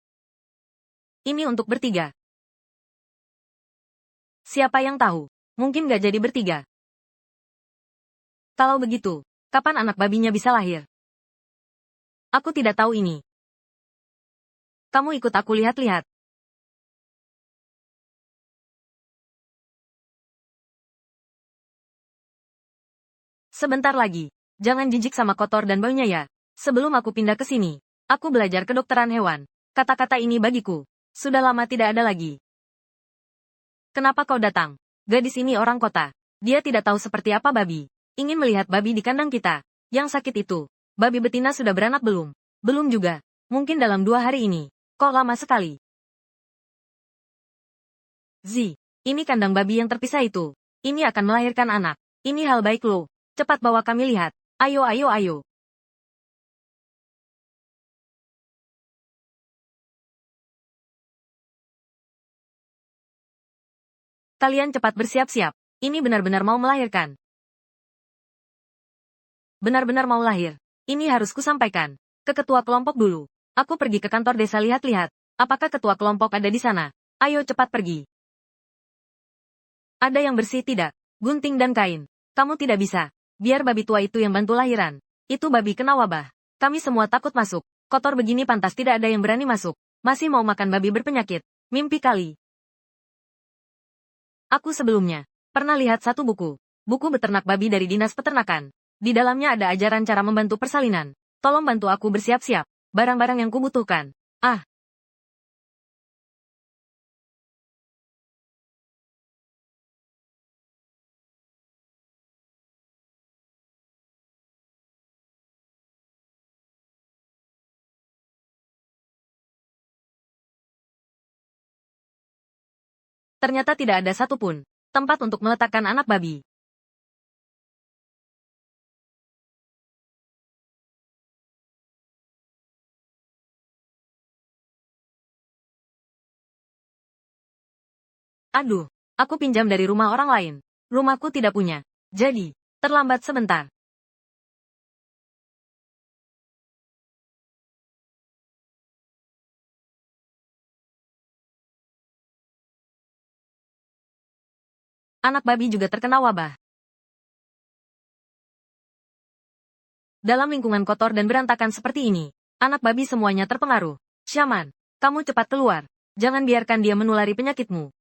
Ini untuk bertiga. Siapa yang tahu? Mungkin gak jadi bertiga. Kalau begitu, kapan anak babinya bisa lahir? Aku tidak tahu ini. Kamu ikut aku lihat-lihat. Sebentar lagi. Jangan jijik sama kotor dan baunya ya. Sebelum aku pindah ke sini, aku belajar kedokteran hewan. Kata-kata ini bagiku. Sudah lama tidak ada lagi. Kenapa kau datang? Gadis ini orang kota. Dia tidak tahu seperti apa babi. Ingin melihat babi di kandang kita. Yang sakit itu. Babi betina sudah beranak belum? Belum juga. Mungkin dalam 2 hari ini. Kok lama sekali? Ini kandang babi yang terpisah itu. Ini akan melahirkan anak. Ini hal baik loh. Cepat bawa kami lihat. Ayo ayo ayo. Kalian cepat bersiap-siap. Ini benar-benar mau melahirkan. Benar-benar mau lahir. Ini harus kusampaikan. Ke ketua kelompok dulu. Aku pergi ke kantor desa lihat-lihat. Apakah ketua kelompok ada di sana? Ayo cepat pergi. Ada yang bersih tidak? Gunting dan kain. Kamu tidak bisa. Biar babi tua itu yang bantu lahiran. Itu babi kena wabah. Kami semua takut masuk. Kotor begini pantas tidak ada yang berani masuk. Masih mau makan babi berpenyakit. Mimpi kali. Aku sebelumnya pernah lihat satu buku. Buku beternak babi dari Dinas Peternakan. Di dalamnya ada ajaran cara membantu persalinan. Tolong bantu aku bersiap-siap. Barang-barang yang kubutuhkan. Ah, ternyata tidak ada satupun tempat untuk meletakkan anak babi. Aduh, aku pinjam dari rumah orang lain. Rumahku tidak punya. Jadi, terlambat sebentar. Anak babi juga terkena wabah. Dalam lingkungan kotor dan berantakan seperti ini, anak babi semuanya terpengaruh. Shaman, kamu cepat keluar. Jangan biarkan dia menulari penyakitmu.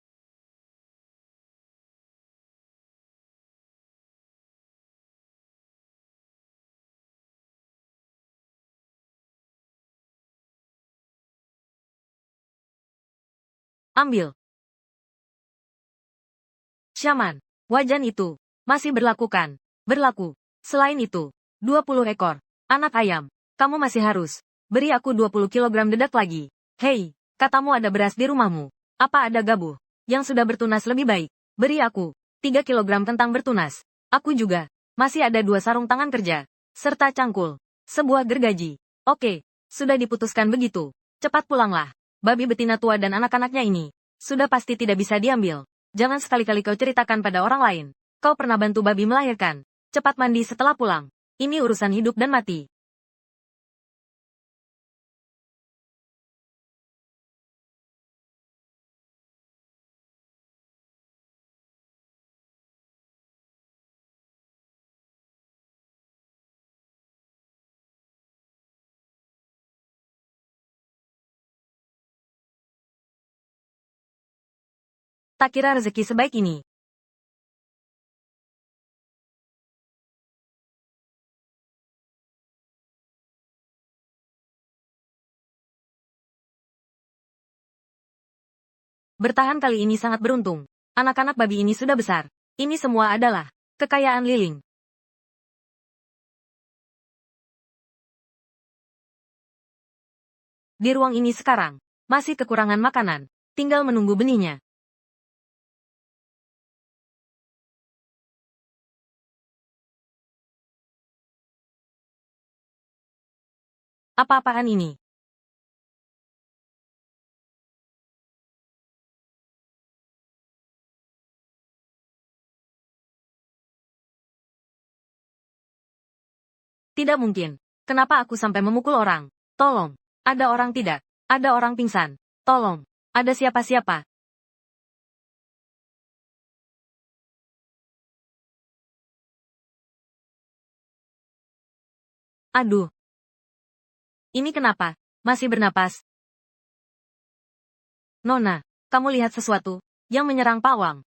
Ambil. Shaman, wajan itu masih berlakukan. Berlaku. Selain itu, 20 ekor anak ayam. Kamu masih harus beri aku 20 kilogram dedak lagi. Hei, katamu ada beras di rumahmu. Apa ada gabuh yang sudah bertunas lebih baik? Beri aku 3 kilogram kentang bertunas. Aku juga masih ada 2 sarung tangan kerja serta cangkul, sebuah gergaji. Oke, sudah diputuskan begitu. Cepat pulanglah. Babi betina tua dan anak-anaknya ini sudah pasti tidak bisa diambil. Jangan sekali-kali kau ceritakan pada orang lain. Kau pernah bantu babi melahirkan. Cepat mandi setelah pulang. Ini urusan hidup dan mati. Tak kira rezeki sebaik ini. Bertahan kali ini sangat beruntung. Anak-anak babi ini sudah besar. Ini semua adalah kekayaan Liling. Di ruang ini sekarang, masih kekurangan makanan. Tinggal menunggu benihnya. Apa-apaan ini? Tidak mungkin. Kenapa aku sampai memukul orang? Tolong. Ada orang tidak? Ada orang pingsan. Tolong. Ada siapa-siapa? Aduh. Ini kenapa? Masih bernapas? Nona, kamu lihat sesuatu yang menyerang pawang.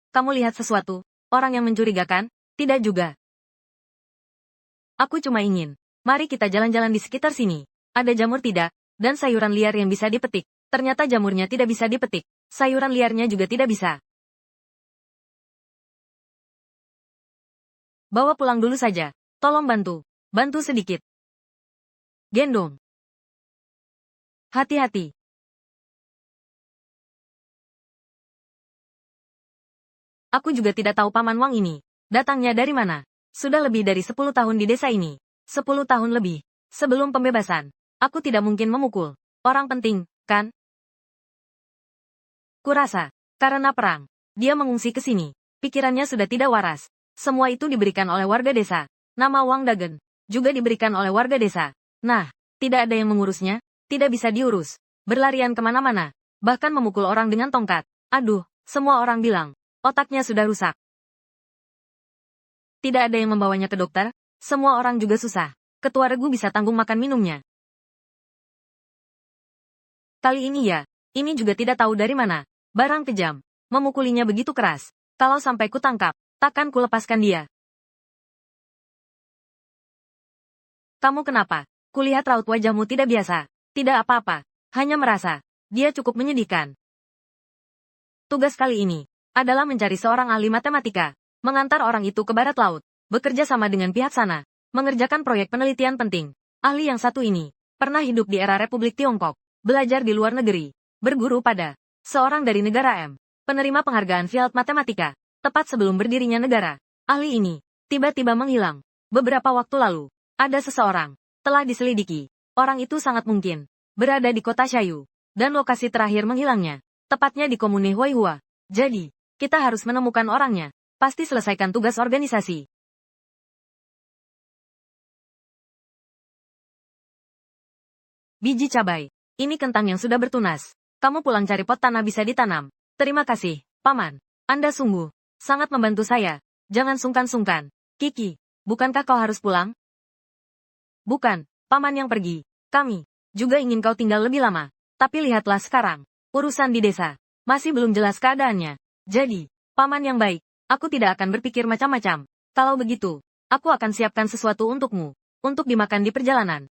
Kamu lihat sesuatu, orang yang mencurigakan? Tidak juga. Aku cuma ingin. Mari kita jalan-jalan di sekitar sini. Ada jamur tidak? Dan sayuran liar yang bisa dipetik. Ternyata jamurnya tidak bisa dipetik. Sayuran liarnya juga tidak bisa. Bawa pulang dulu saja. Tolong bantu. Bantu sedikit. Gendong. Hati-hati. Aku juga tidak tahu Paman Wang ini. Datangnya dari mana? Sudah lebih dari 10 tahun di desa ini. 10 tahun lebih. Sebelum pembebasan. Aku tidak mungkin memukul. Orang penting, kan? Kurasa. Karena perang. Dia mengungsi ke sini. Pikirannya sudah tidak waras. Semua itu diberikan oleh warga desa. Nama Wang Dagen. Juga diberikan oleh warga desa. Nah, tidak ada yang mengurusnya. Tidak bisa diurus. Berlarian kemana-mana. Bahkan memukul orang dengan tongkat. Aduh, semua orang bilang. Otaknya sudah rusak. Tidak ada yang membawanya ke dokter. Semua orang juga susah. Ketua regu bisa tanggung makan minumnya. Kali ini ya. Ini juga tidak tahu dari mana. Barang kejam. Memukulinya begitu keras. Kalau sampai kutangkap, takkan kulepaskan dia. Kamu kenapa? Kulihat raut wajahmu tidak biasa. Tidak apa-apa. Hanya merasa. Dia cukup menyedihkan. Tugas kali ini adalah mencari seorang ahli matematika, mengantar orang itu ke barat laut, bekerja sama dengan pihak sana, mengerjakan proyek penelitian penting. Ahli yang satu ini pernah hidup di era Republik Tiongkok, belajar di luar negeri, berguru pada seorang dari negara M, penerima penghargaan Field Matematika, tepat sebelum berdirinya negara. Ahli ini tiba-tiba menghilang. Beberapa waktu lalu, ada seseorang telah diselidiki. Orang itu sangat mungkin berada di kota Shayu, dan lokasi terakhir menghilangnya, tepatnya di komune Huaihua. Jadi, kita harus menemukan orangnya. Pasti selesaikan tugas organisasi. Biji cabai. Ini kentang yang sudah bertunas. Kamu pulang cari pot tanah bisa ditanam. Terima kasih, Paman. Anda sungguh sangat membantu saya. Jangan sungkan-sungkan. Kiki, bukankah kau harus pulang? Bukan, Paman yang pergi. Kami juga ingin kau tinggal lebih lama. Tapi lihatlah sekarang. Urusan di desa masih belum jelas keadaannya. Jadi, Paman yang baik, aku tidak akan berpikir macam-macam. Kalau begitu, aku akan siapkan sesuatu untukmu, untuk dimakan di perjalanan.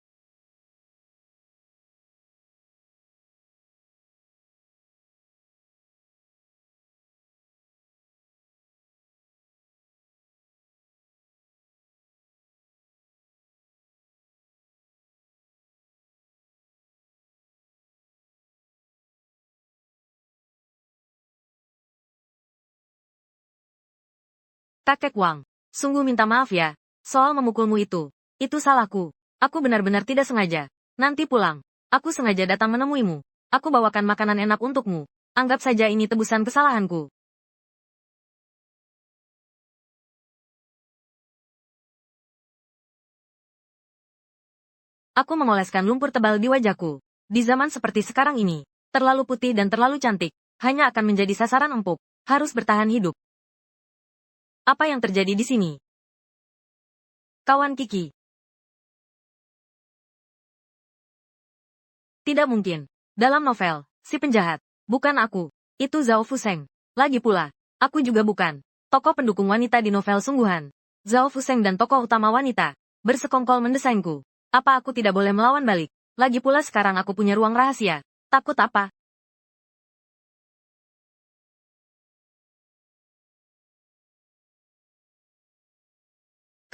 Kakek Wang, sungguh minta maaf ya, soal memukulmu itu. Itu salahku. Aku benar-benar tidak sengaja. Nanti pulang, aku sengaja datang menemuimu. Aku bawakan makanan enak untukmu. Anggap saja ini tebusan kesalahanku. Aku mengoleskan lumpur tebal di wajahku. Di zaman seperti sekarang ini, terlalu putih dan terlalu cantik, hanya akan menjadi sasaran empuk. Harus bertahan hidup. Apa yang terjadi di sini? Kawan Kiki. Tidak mungkin. Dalam novel, si penjahat. Bukan aku. Itu Zhao Fuseng. Lagi pula, aku juga bukan. Tokoh pendukung wanita di novel sungguhan. Zhao Fuseng dan tokoh utama wanita bersekongkol mendesainku. Apa aku tidak boleh melawan balik? Lagi pula sekarang aku punya ruang rahasia. Takut apa?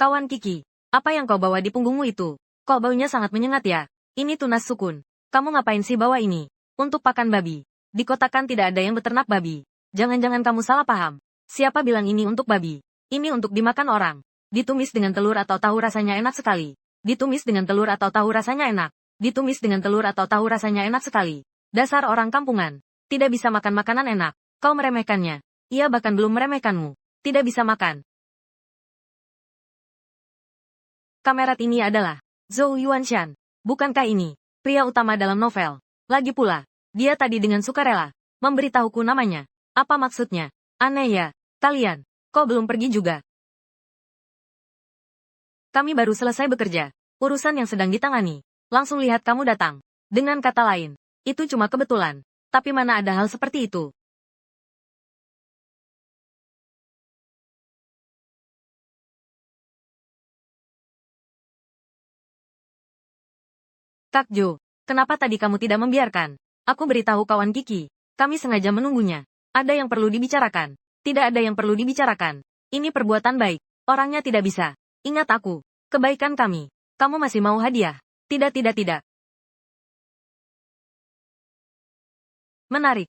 Kawan Kiki, apa yang kau bawa di punggungmu itu? Kok baunya sangat menyengat ya? Ini tunas sukun. Kamu ngapain sih bawa ini? Untuk pakan babi. Di kota kan tidak ada yang beternak babi. Jangan-jangan kamu salah paham. Siapa bilang ini untuk babi? Ini untuk dimakan orang. Ditumis dengan telur atau tahu rasanya enak sekali. Ditumis dengan telur atau tahu rasanya enak. Ditumis dengan telur atau tahu rasanya enak sekali. Dasar orang kampungan. Tidak bisa makan makanan enak. Kau meremehkannya. Ia bahkan belum meremehkanmu. Tidak bisa makan. Kamerat ini adalah Zhou Yuanshan. Bukankah ini pria utama dalam novel? Lagi pula, dia tadi dengan sukarela memberitahuku namanya. Apa maksudnya? Aneh ya, kalian. Kok belum pergi juga? Kami baru selesai bekerja. Urusan yang sedang ditangani. Langsung lihat kamu datang. Dengan kata lain, itu cuma kebetulan. Tapi mana ada hal seperti itu? Kak Jo, kenapa tadi kamu tidak membiarkan? Aku beritahu kawan Kiki. Kami sengaja menunggunya. Ada yang perlu dibicarakan. Tidak ada yang perlu dibicarakan. Ini perbuatan baik. Orangnya tidak bisa. Ingat aku. Kebaikan kami. Kamu masih mau hadiah? Tidak, tidak, tidak. Menarik.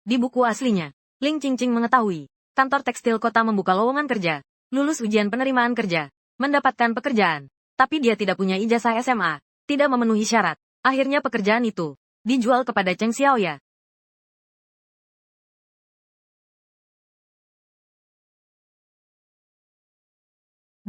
Di buku aslinya, Ling Qingqing mengetahui, kantor tekstil kota membuka lowongan kerja, lulus ujian penerimaan kerja, mendapatkan pekerjaan. Tapi dia tidak punya ijazah SMA, tidak memenuhi syarat. Akhirnya pekerjaan itu dijual kepada Cheng Xiaoya.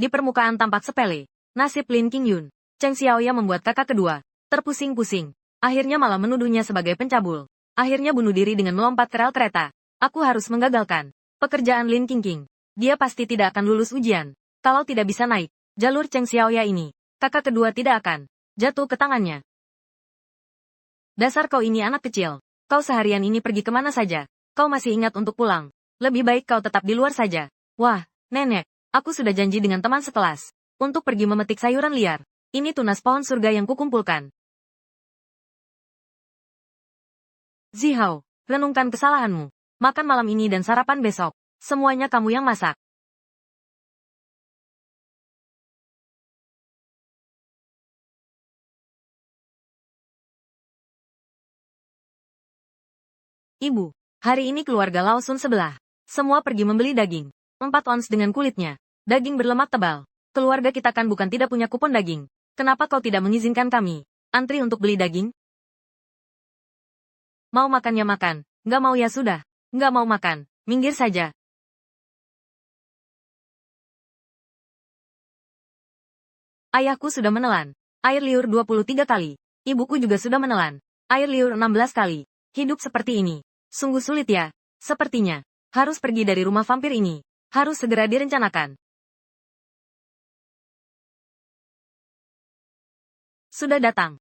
Di permukaan tampak sepele, nasib Lin Qingyun. Cheng Xiaoya membuat kakak kedua terpusing-pusing. Akhirnya malah menuduhnya sebagai pencabul. Akhirnya bunuh diri dengan melompat ke rel kereta. Aku harus menggagalkan pekerjaan Lin Qingqing. Dia pasti tidak akan lulus ujian. Kalau tidak bisa naik jalur Cheng Xiaoya ini, kakak kedua tidak akan jatuh ke tangannya. Dasar kau ini anak kecil. Kau seharian ini pergi kemana saja? Kau masih ingat untuk pulang. Lebih baik kau tetap di luar saja. Wah, nenek. Aku sudah janji dengan teman sekelas untuk pergi memetik sayuran liar. Ini tunas pohon surga yang kukumpulkan. Zihao, renungkan kesalahanmu. Makan malam ini dan sarapan besok. Semuanya kamu yang masak. Ibu, hari ini keluarga Lao Sun sebelah. Semua pergi membeli daging. 4 ons dengan kulitnya. Daging berlemak tebal. Keluarga kita kan bukan tidak punya kupon daging. Kenapa kau tidak mengizinkan kami antri untuk beli daging? Mau makannya makan. Nggak mau ya sudah. Nggak mau makan. Minggir saja. Ayahku sudah menelan air liur 23 kali. Ibuku juga sudah menelan air liur 16 kali. Hidup seperti ini. Sungguh sulit ya. Sepertinya harus pergi dari rumah vampir ini. Harus segera direncanakan. Sudah datang.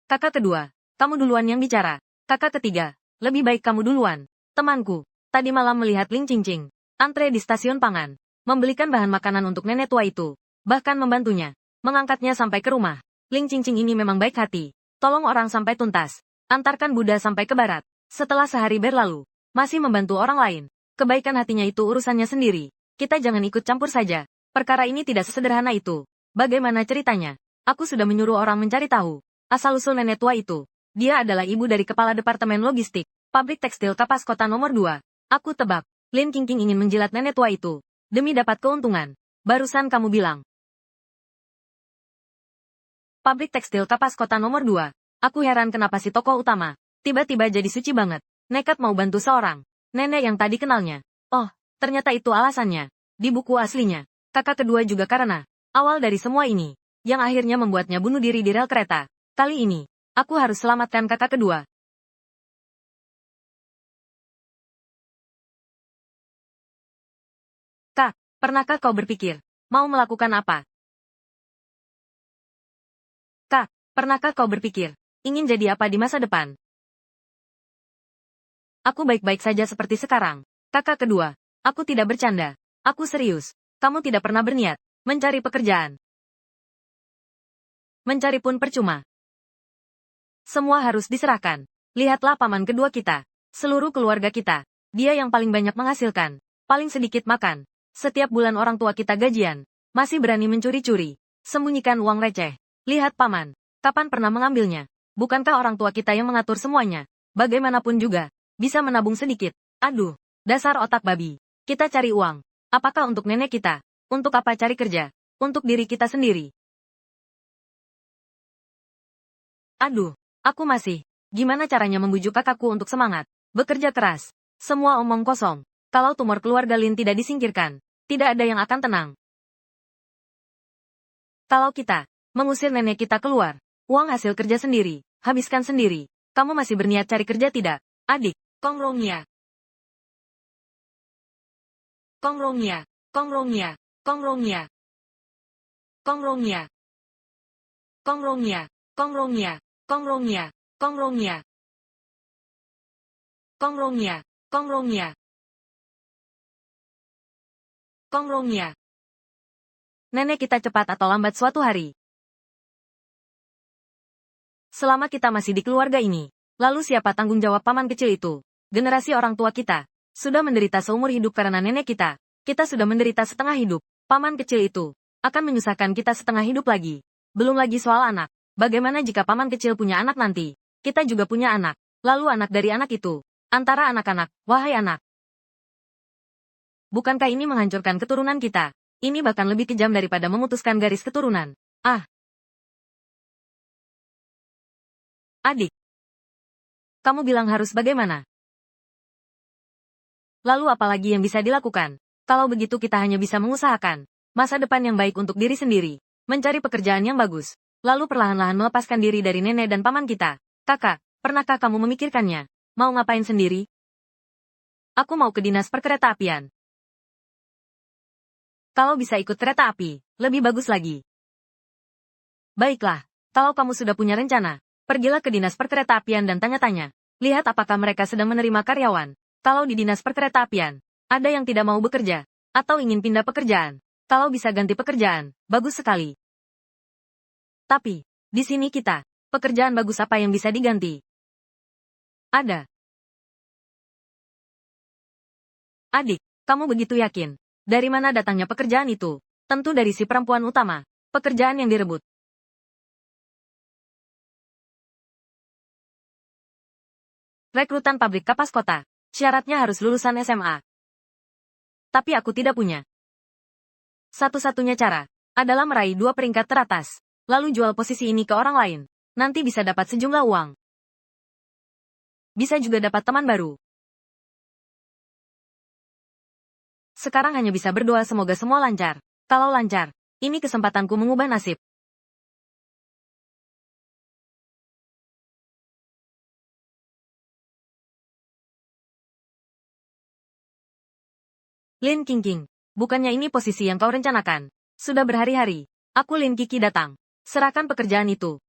Kakak kedua, kamu duluan yang bicara. Kakak ketiga, lebih baik kamu duluan. Temanku, tadi malam melihat Ling Qingqing antre di stasiun pangan, membelikan bahan makanan untuk nenek tua itu, bahkan membantunya, mengangkatnya sampai ke rumah. Ling Qingqing ini memang baik hati. Tolong orang sampai tuntas. Antarkan Buddha sampai ke barat. Setelah sehari berlalu, masih membantu orang lain. Kebaikan hatinya itu urusannya sendiri. Kita jangan ikut campur saja. Perkara ini tidak sesederhana itu. Bagaimana ceritanya? Aku sudah menyuruh orang mencari tahu asal-usul nenek tua itu. Dia adalah ibu dari kepala departemen logistik, pabrik tekstil kapas kota nomor 2. Aku tebak, Lin Qingqing ingin menjilat nenek tua itu. Demi dapat keuntungan. Barusan kamu bilang. Pabrik tekstil kapas kota nomor 2. Aku heran kenapa si tokoh utama tiba-tiba jadi suci banget. Nekat mau bantu seorang nenek yang tadi kenalnya. Oh, ternyata itu alasannya. Di buku aslinya, kakak kedua juga karena awal dari semua ini, yang akhirnya membuatnya bunuh diri di rel kereta. Kali ini, aku harus selamatkan kakak kedua. Kak, pernahkah kau berpikir mau melakukan apa? Kak, pernahkah kau berpikir ingin jadi apa di masa depan? Aku baik-baik saja seperti sekarang. Kakak kedua, aku tidak bercanda. Aku serius. Kamu tidak pernah berniat mencari pekerjaan. Mencari pun percuma. Semua harus diserahkan. Lihatlah paman kedua kita. Seluruh keluarga kita. Dia yang paling banyak menghasilkan. Paling sedikit makan. Setiap bulan orang tua kita gajian. Masih berani mencuri-curi. Sembunyikan uang receh. Lihat paman. Kapan pernah mengambilnya? Bukankah orang tua kita yang mengatur semuanya? Bagaimanapun juga. Bisa menabung sedikit. Aduh. Dasar otak babi. Kita cari uang. Apakah untuk nenek kita? Untuk apa cari kerja? Untuk diri kita sendiri. Aduh. Aku masih. Gimana caranya membujuk kakakku untuk semangat? Bekerja keras. Semua omong kosong. Kalau tumor keluarga Lin tidak disingkirkan, tidak ada yang akan tenang. Kalau kita mengusir nenek kita keluar, uang hasil kerja sendiri, habiskan sendiri. Kamu masih berniat cari kerja tidak? Adik, Kongrongnya. Kongrongnya. Kongrongnya. Kongrongnya. Kongrongnya. Kongrongnya. Kongrongnya. Kongrongnya. Kongrongnya. Kongrongnya. Kongrongnya. Kong Rongya. Nenek kita cepat atau lambat suatu hari. Selama kita masih di keluarga ini, lalu siapa tanggung jawab paman kecil itu? Generasi orang tua kita sudah menderita seumur hidup karena nenek kita. Kita sudah menderita setengah hidup. Paman kecil itu akan menyusahkan kita setengah hidup lagi. Belum lagi soal anak. Bagaimana jika paman kecil punya anak nanti? Kita juga punya anak. Lalu anak dari anak itu. Antara anak-anak, wahai anak. Bukankah ini menghancurkan keturunan kita? Ini bahkan lebih kejam daripada memutuskan garis keturunan. Ah. Adik. Kamu bilang harus bagaimana? Lalu apalagi yang bisa dilakukan? Kalau begitu kita hanya bisa mengusahakan masa depan yang baik untuk diri sendiri. Mencari pekerjaan yang bagus. Lalu perlahan-lahan melepaskan diri dari nenek dan paman kita. Kakak, pernahkah kamu memikirkannya? Mau ngapain sendiri? Aku mau ke dinas perkereta-apian. Kalau bisa ikut kereta api, lebih bagus lagi. Baiklah, kalau kamu sudah punya rencana, pergilah ke dinas perkereta-apian dan tanya-tanya. Lihat apakah mereka sedang menerima karyawan. Kalau di dinas perkereta-apian, ada yang tidak mau bekerja, atau ingin pindah pekerjaan. Kalau bisa ganti pekerjaan, bagus sekali. Tapi, di sini kita, pekerjaan bagus apa yang bisa diganti? Ada. Adik, kamu begitu yakin? Dari mana datangnya pekerjaan itu? Tentu dari si perempuan utama. Pekerjaan yang direbut. Rekrutan pabrik kapas kota. Syaratnya harus lulusan SMA. Tapi aku tidak punya. Satu-satunya cara adalah meraih 2 peringkat teratas. Lalu jual posisi ini ke orang lain. Nanti bisa dapat sejumlah uang. Bisa juga dapat teman baru. Sekarang hanya bisa berdoa semoga semua lancar. Kalau lancar, ini kesempatanku mengubah nasib. Lin Qingqing, bukannya ini posisi yang kau rencanakan? Sudah berhari-hari, aku Lin Kiki datang. Serahkan pekerjaan itu.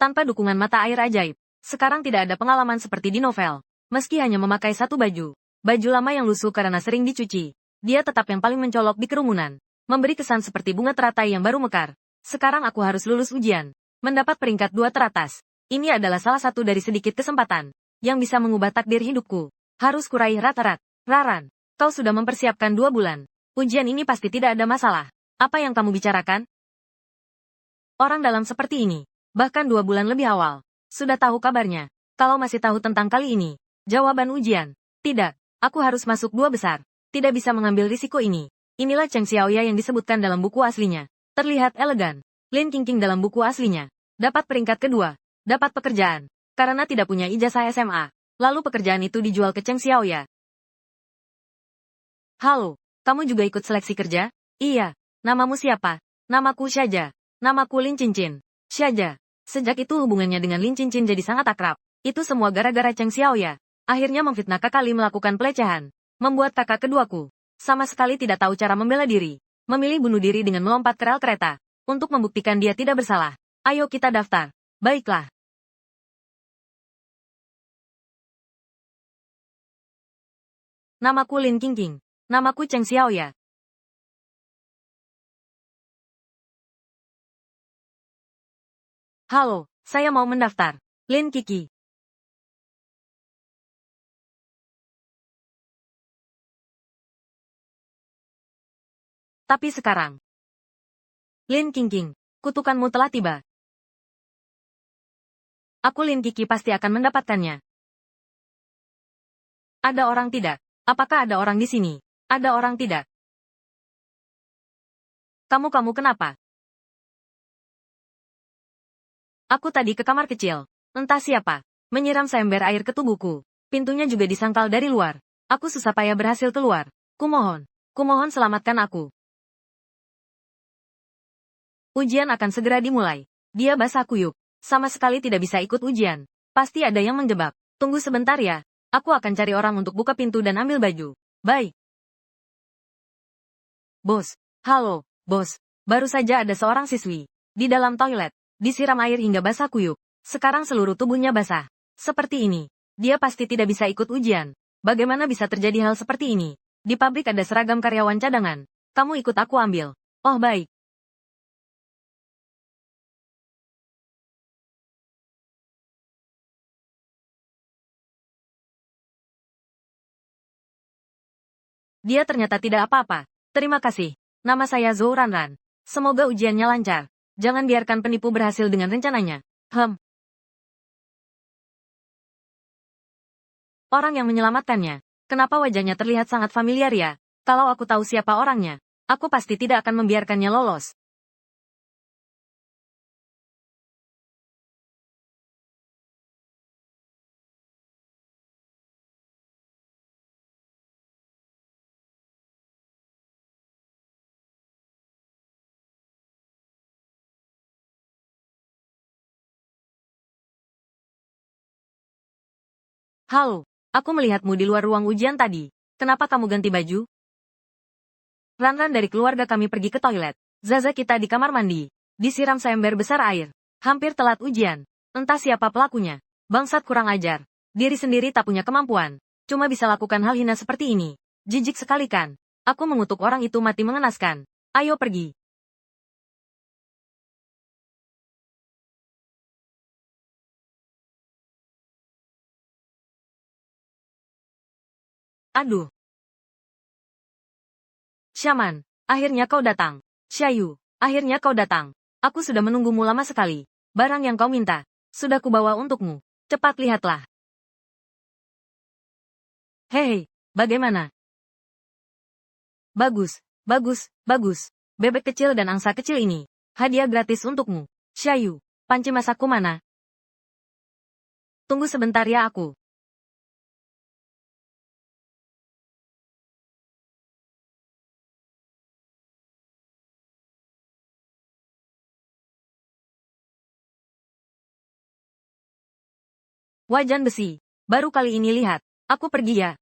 Tanpa dukungan mata air ajaib, sekarang tidak ada pengalaman seperti di novel. Meski hanya memakai satu baju lama yang lusuh karena sering dicuci, dia tetap yang paling mencolok di kerumunan. Memberi kesan seperti bunga teratai yang baru mekar. Sekarang aku harus lulus ujian. Mendapat peringkat 2 teratas. Ini adalah salah satu dari sedikit kesempatan yang bisa mengubah takdir hidupku. Harus kuraih rata-rata. Raran, kau sudah mempersiapkan 2 bulan. Ujian ini pasti tidak ada masalah. Apa yang kamu bicarakan? Orang dalam seperti ini. Bahkan 2 bulan lebih awal. Sudah tahu kabarnya. Kalau masih tahu tentang kali ini. Jawaban ujian. Tidak. Aku harus masuk 2 besar. Tidak bisa mengambil risiko ini. Inilah Cheng Xiaoya yang disebutkan dalam buku aslinya. Terlihat elegan. Lin Qingqing dalam buku aslinya. Dapat peringkat kedua. Dapat pekerjaan. Karena tidak punya ijazah SMA. Lalu pekerjaan itu dijual ke Cheng Xiaoya. Halo. Kamu juga ikut seleksi kerja? Iya. Namamu siapa? Namaku Xia. Namaku Lin Cincin. Xia. Sejak itu hubungannya dengan Lin Cincin jadi sangat akrab. Itu semua gara-gara Cheng Xiaoya. Akhirnya memfitnah kakak Li melakukan pelecehan. Membuat kakak keduaku sama sekali tidak tahu cara membela diri. Memilih bunuh diri dengan melompat ke rel kereta. Untuk membuktikan dia tidak bersalah. Ayo kita daftar. Baiklah. Namaku Lin Qingqing. Namaku Cheng Xiaoya. Halo, saya mau mendaftar. Lin Kiki. Tapi sekarang, Lin Qingqing, kutukanmu telah tiba. Aku Lin Kiki pasti akan mendapatkannya. Ada orang tidak? Apakah ada orang di sini? Ada orang tidak? Kamu kenapa? Aku tadi ke kamar kecil. Entah siapa. Menyiram seember air ke tubuhku. Pintunya juga disangkal dari luar. Aku susah payah berhasil keluar. Kumohon selamatkan aku. Ujian akan segera dimulai. Dia basah kuyup. Sama sekali tidak bisa ikut ujian. Pasti ada yang menjebak. Tunggu sebentar ya. Aku akan cari orang untuk buka pintu dan ambil baju. Baik. Bos. Halo, bos. Baru saja ada seorang siswi di dalam toilet. Disiram air hingga basah kuyup. Sekarang seluruh tubuhnya basah. Seperti ini. Dia pasti tidak bisa ikut ujian. Bagaimana bisa terjadi hal seperti ini? Di pabrik ada seragam karyawan cadangan. Kamu ikut aku ambil. Oh baik. Dia ternyata tidak apa-apa. Terima kasih. Nama saya Zhou Ranran. Semoga ujiannya lancar. Jangan biarkan penipu berhasil dengan rencananya. Orang yang menyelamatkannya. Kenapa wajahnya terlihat sangat familiar ya? Kalau aku tahu siapa orangnya, aku pasti tidak akan membiarkannya lolos. Halo, aku melihatmu di luar ruang ujian tadi. Kenapa kamu ganti baju? Ranran dari keluarga kami pergi ke toilet. Zaza kita di kamar mandi. Disiram seember besar air. Hampir telat ujian. Entah siapa pelakunya. Bangsat kurang ajar. Diri sendiri tak punya kemampuan. Cuma bisa lakukan hal hina seperti ini. Jijik sekali kan? Aku mengutuk orang itu mati mengenaskan. Ayo pergi. Aduh. Shaman, akhirnya kau datang. Xiaoyu, akhirnya kau datang. Aku sudah menunggumu lama sekali. Barang yang kau minta, sudah kubawa untukmu. Cepat lihatlah. Hei, bagaimana? Bagus, bagus, bagus. Bebek kecil dan angsa kecil ini. Hadiah gratis untukmu. Xiaoyu, panci masakku mana? Tunggu sebentar ya aku. Wajan besi. Baru kali ini lihat. Aku pergi ya.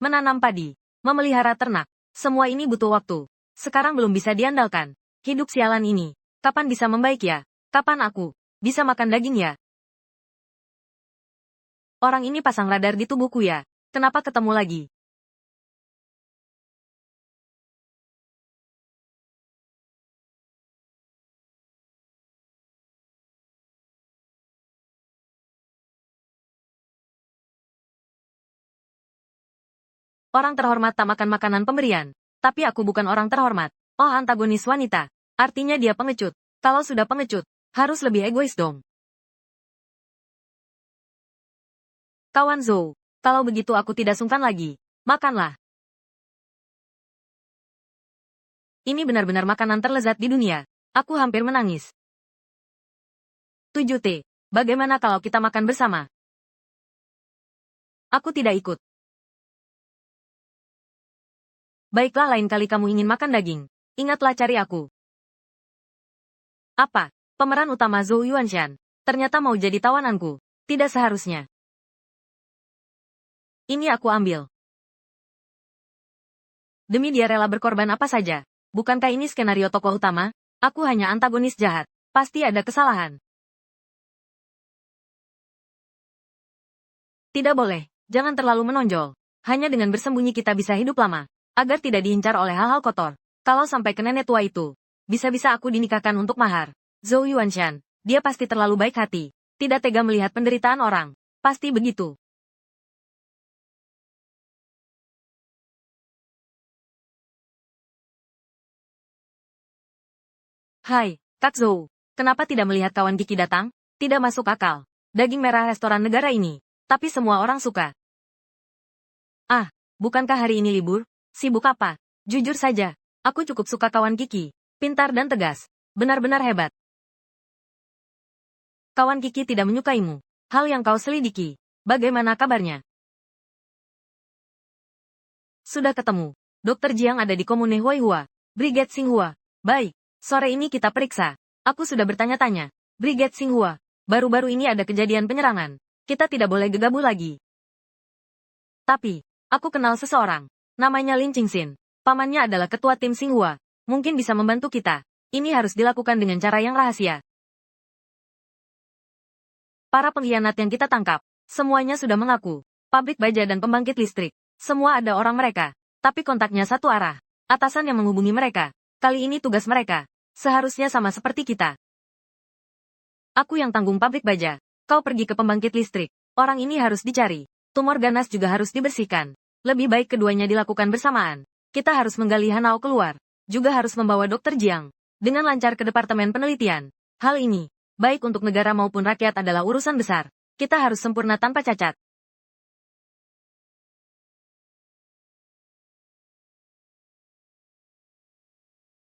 Menanam padi. Memelihara ternak. Semua ini butuh waktu. Sekarang belum bisa diandalkan. Hidup sialan ini. Kapan bisa membaik ya? Kapan aku bisa makan daging ya? Orang ini pasang radar di tubuhku ya. Kenapa ketemu lagi? Orang terhormat tak makan makanan pemberian. Tapi aku bukan orang terhormat. Oh antagonis wanita. Artinya dia pengecut. Kalau sudah pengecut, harus lebih egois dong. Kawan Zhou, kalau begitu aku tidak sungkan lagi. Makanlah. Ini benar-benar makanan terlezat di dunia. Aku hampir menangis. 7T. Bagaimana kalau kita makan bersama? Aku tidak ikut. Baiklah lain kali kamu ingin makan daging. Ingatlah cari aku. Apa? Pemeran utama Zhou Yuanshan. Ternyata mau jadi tawananku. Tidak seharusnya. Ini aku ambil. Demi dia rela berkorban apa saja. Bukankah ini skenario tokoh utama? Aku hanya antagonis jahat. Pasti ada kesalahan. Tidak boleh. Jangan terlalu menonjol. Hanya dengan bersembunyi kita bisa hidup lama. Agar tidak diincar oleh hal-hal kotor. Kalau sampai ke nenek tua itu, bisa-bisa aku dinikahkan untuk mahar. Zhou Yuanshan, dia pasti terlalu baik hati. Tidak tega melihat penderitaan orang. Pasti begitu. Hai, Kak Zhou. Kenapa tidak melihat kawan Kiki datang? Tidak masuk akal. Daging merah restoran negara ini. Tapi semua orang suka. Ah, bukankah hari ini libur? Sibuk apa? Jujur saja, aku cukup suka kawan Kiki. Pintar dan tegas. Benar-benar hebat. Kawan Kiki tidak menyukaimu. Hal yang kau selidiki. Bagaimana kabarnya? Sudah ketemu. Dokter Jiang ada di komune Huaihua. Brigade Xinghua. Baik. Sore ini kita periksa. Aku sudah bertanya-tanya. Brigade Xinghua. Baru-baru ini ada kejadian penyerangan. Kita tidak boleh gegabah lagi. Tapi, aku kenal seseorang. Namanya Lin Qingxin. Pamannya adalah ketua tim Xinghua. Mungkin bisa membantu kita. Ini harus dilakukan dengan cara yang rahasia. Para pengkhianat yang kita tangkap, semuanya sudah mengaku. Pabrik baja dan pembangkit listrik. Semua ada orang mereka. Tapi kontaknya satu arah. Atasan yang menghubungi mereka. Kali ini tugas mereka. Seharusnya sama seperti kita. Aku yang tanggung pabrik baja. Kau pergi ke pembangkit listrik. Orang ini harus dicari. Tumor ganas juga harus dibersihkan. Lebih baik keduanya dilakukan bersamaan. Kita harus menggali Hanao keluar. Juga harus membawa Dr. Jiang dengan lancar ke Departemen Penelitian. Hal ini, baik untuk negara maupun rakyat adalah urusan besar. Kita harus sempurna tanpa cacat.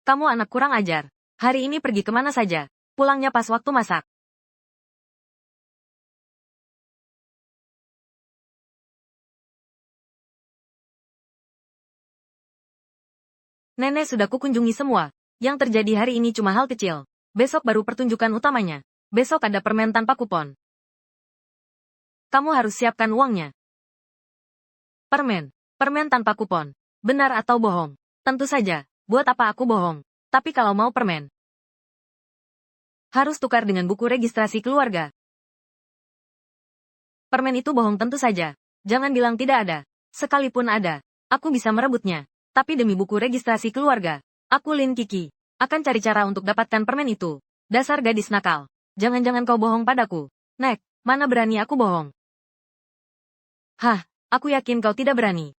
Kamu anak kurang ajar. Hari ini pergi kemana saja? Pulangnya pas waktu masak. Nenek sudah kukunjungi semua. Yang terjadi hari ini cuma hal kecil. Besok baru pertunjukan utamanya. Besok ada permen tanpa kupon. Kamu harus siapkan uangnya. Permen. Permen tanpa kupon. Benar atau bohong? Tentu saja. Buat apa aku bohong? Tapi kalau mau permen, harus tukar dengan buku registrasi keluarga. Permen itu bohong tentu saja. Jangan bilang tidak ada. Sekalipun ada, aku bisa merebutnya. Tapi demi buku registrasi keluarga, aku Lin Kiki, akan cari cara untuk dapatkan permen itu. Dasar gadis nakal. Jangan-jangan kau bohong padaku. Nek, mana berani aku bohong? Hah, aku yakin kau tidak berani.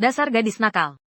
Dasar gadis nakal.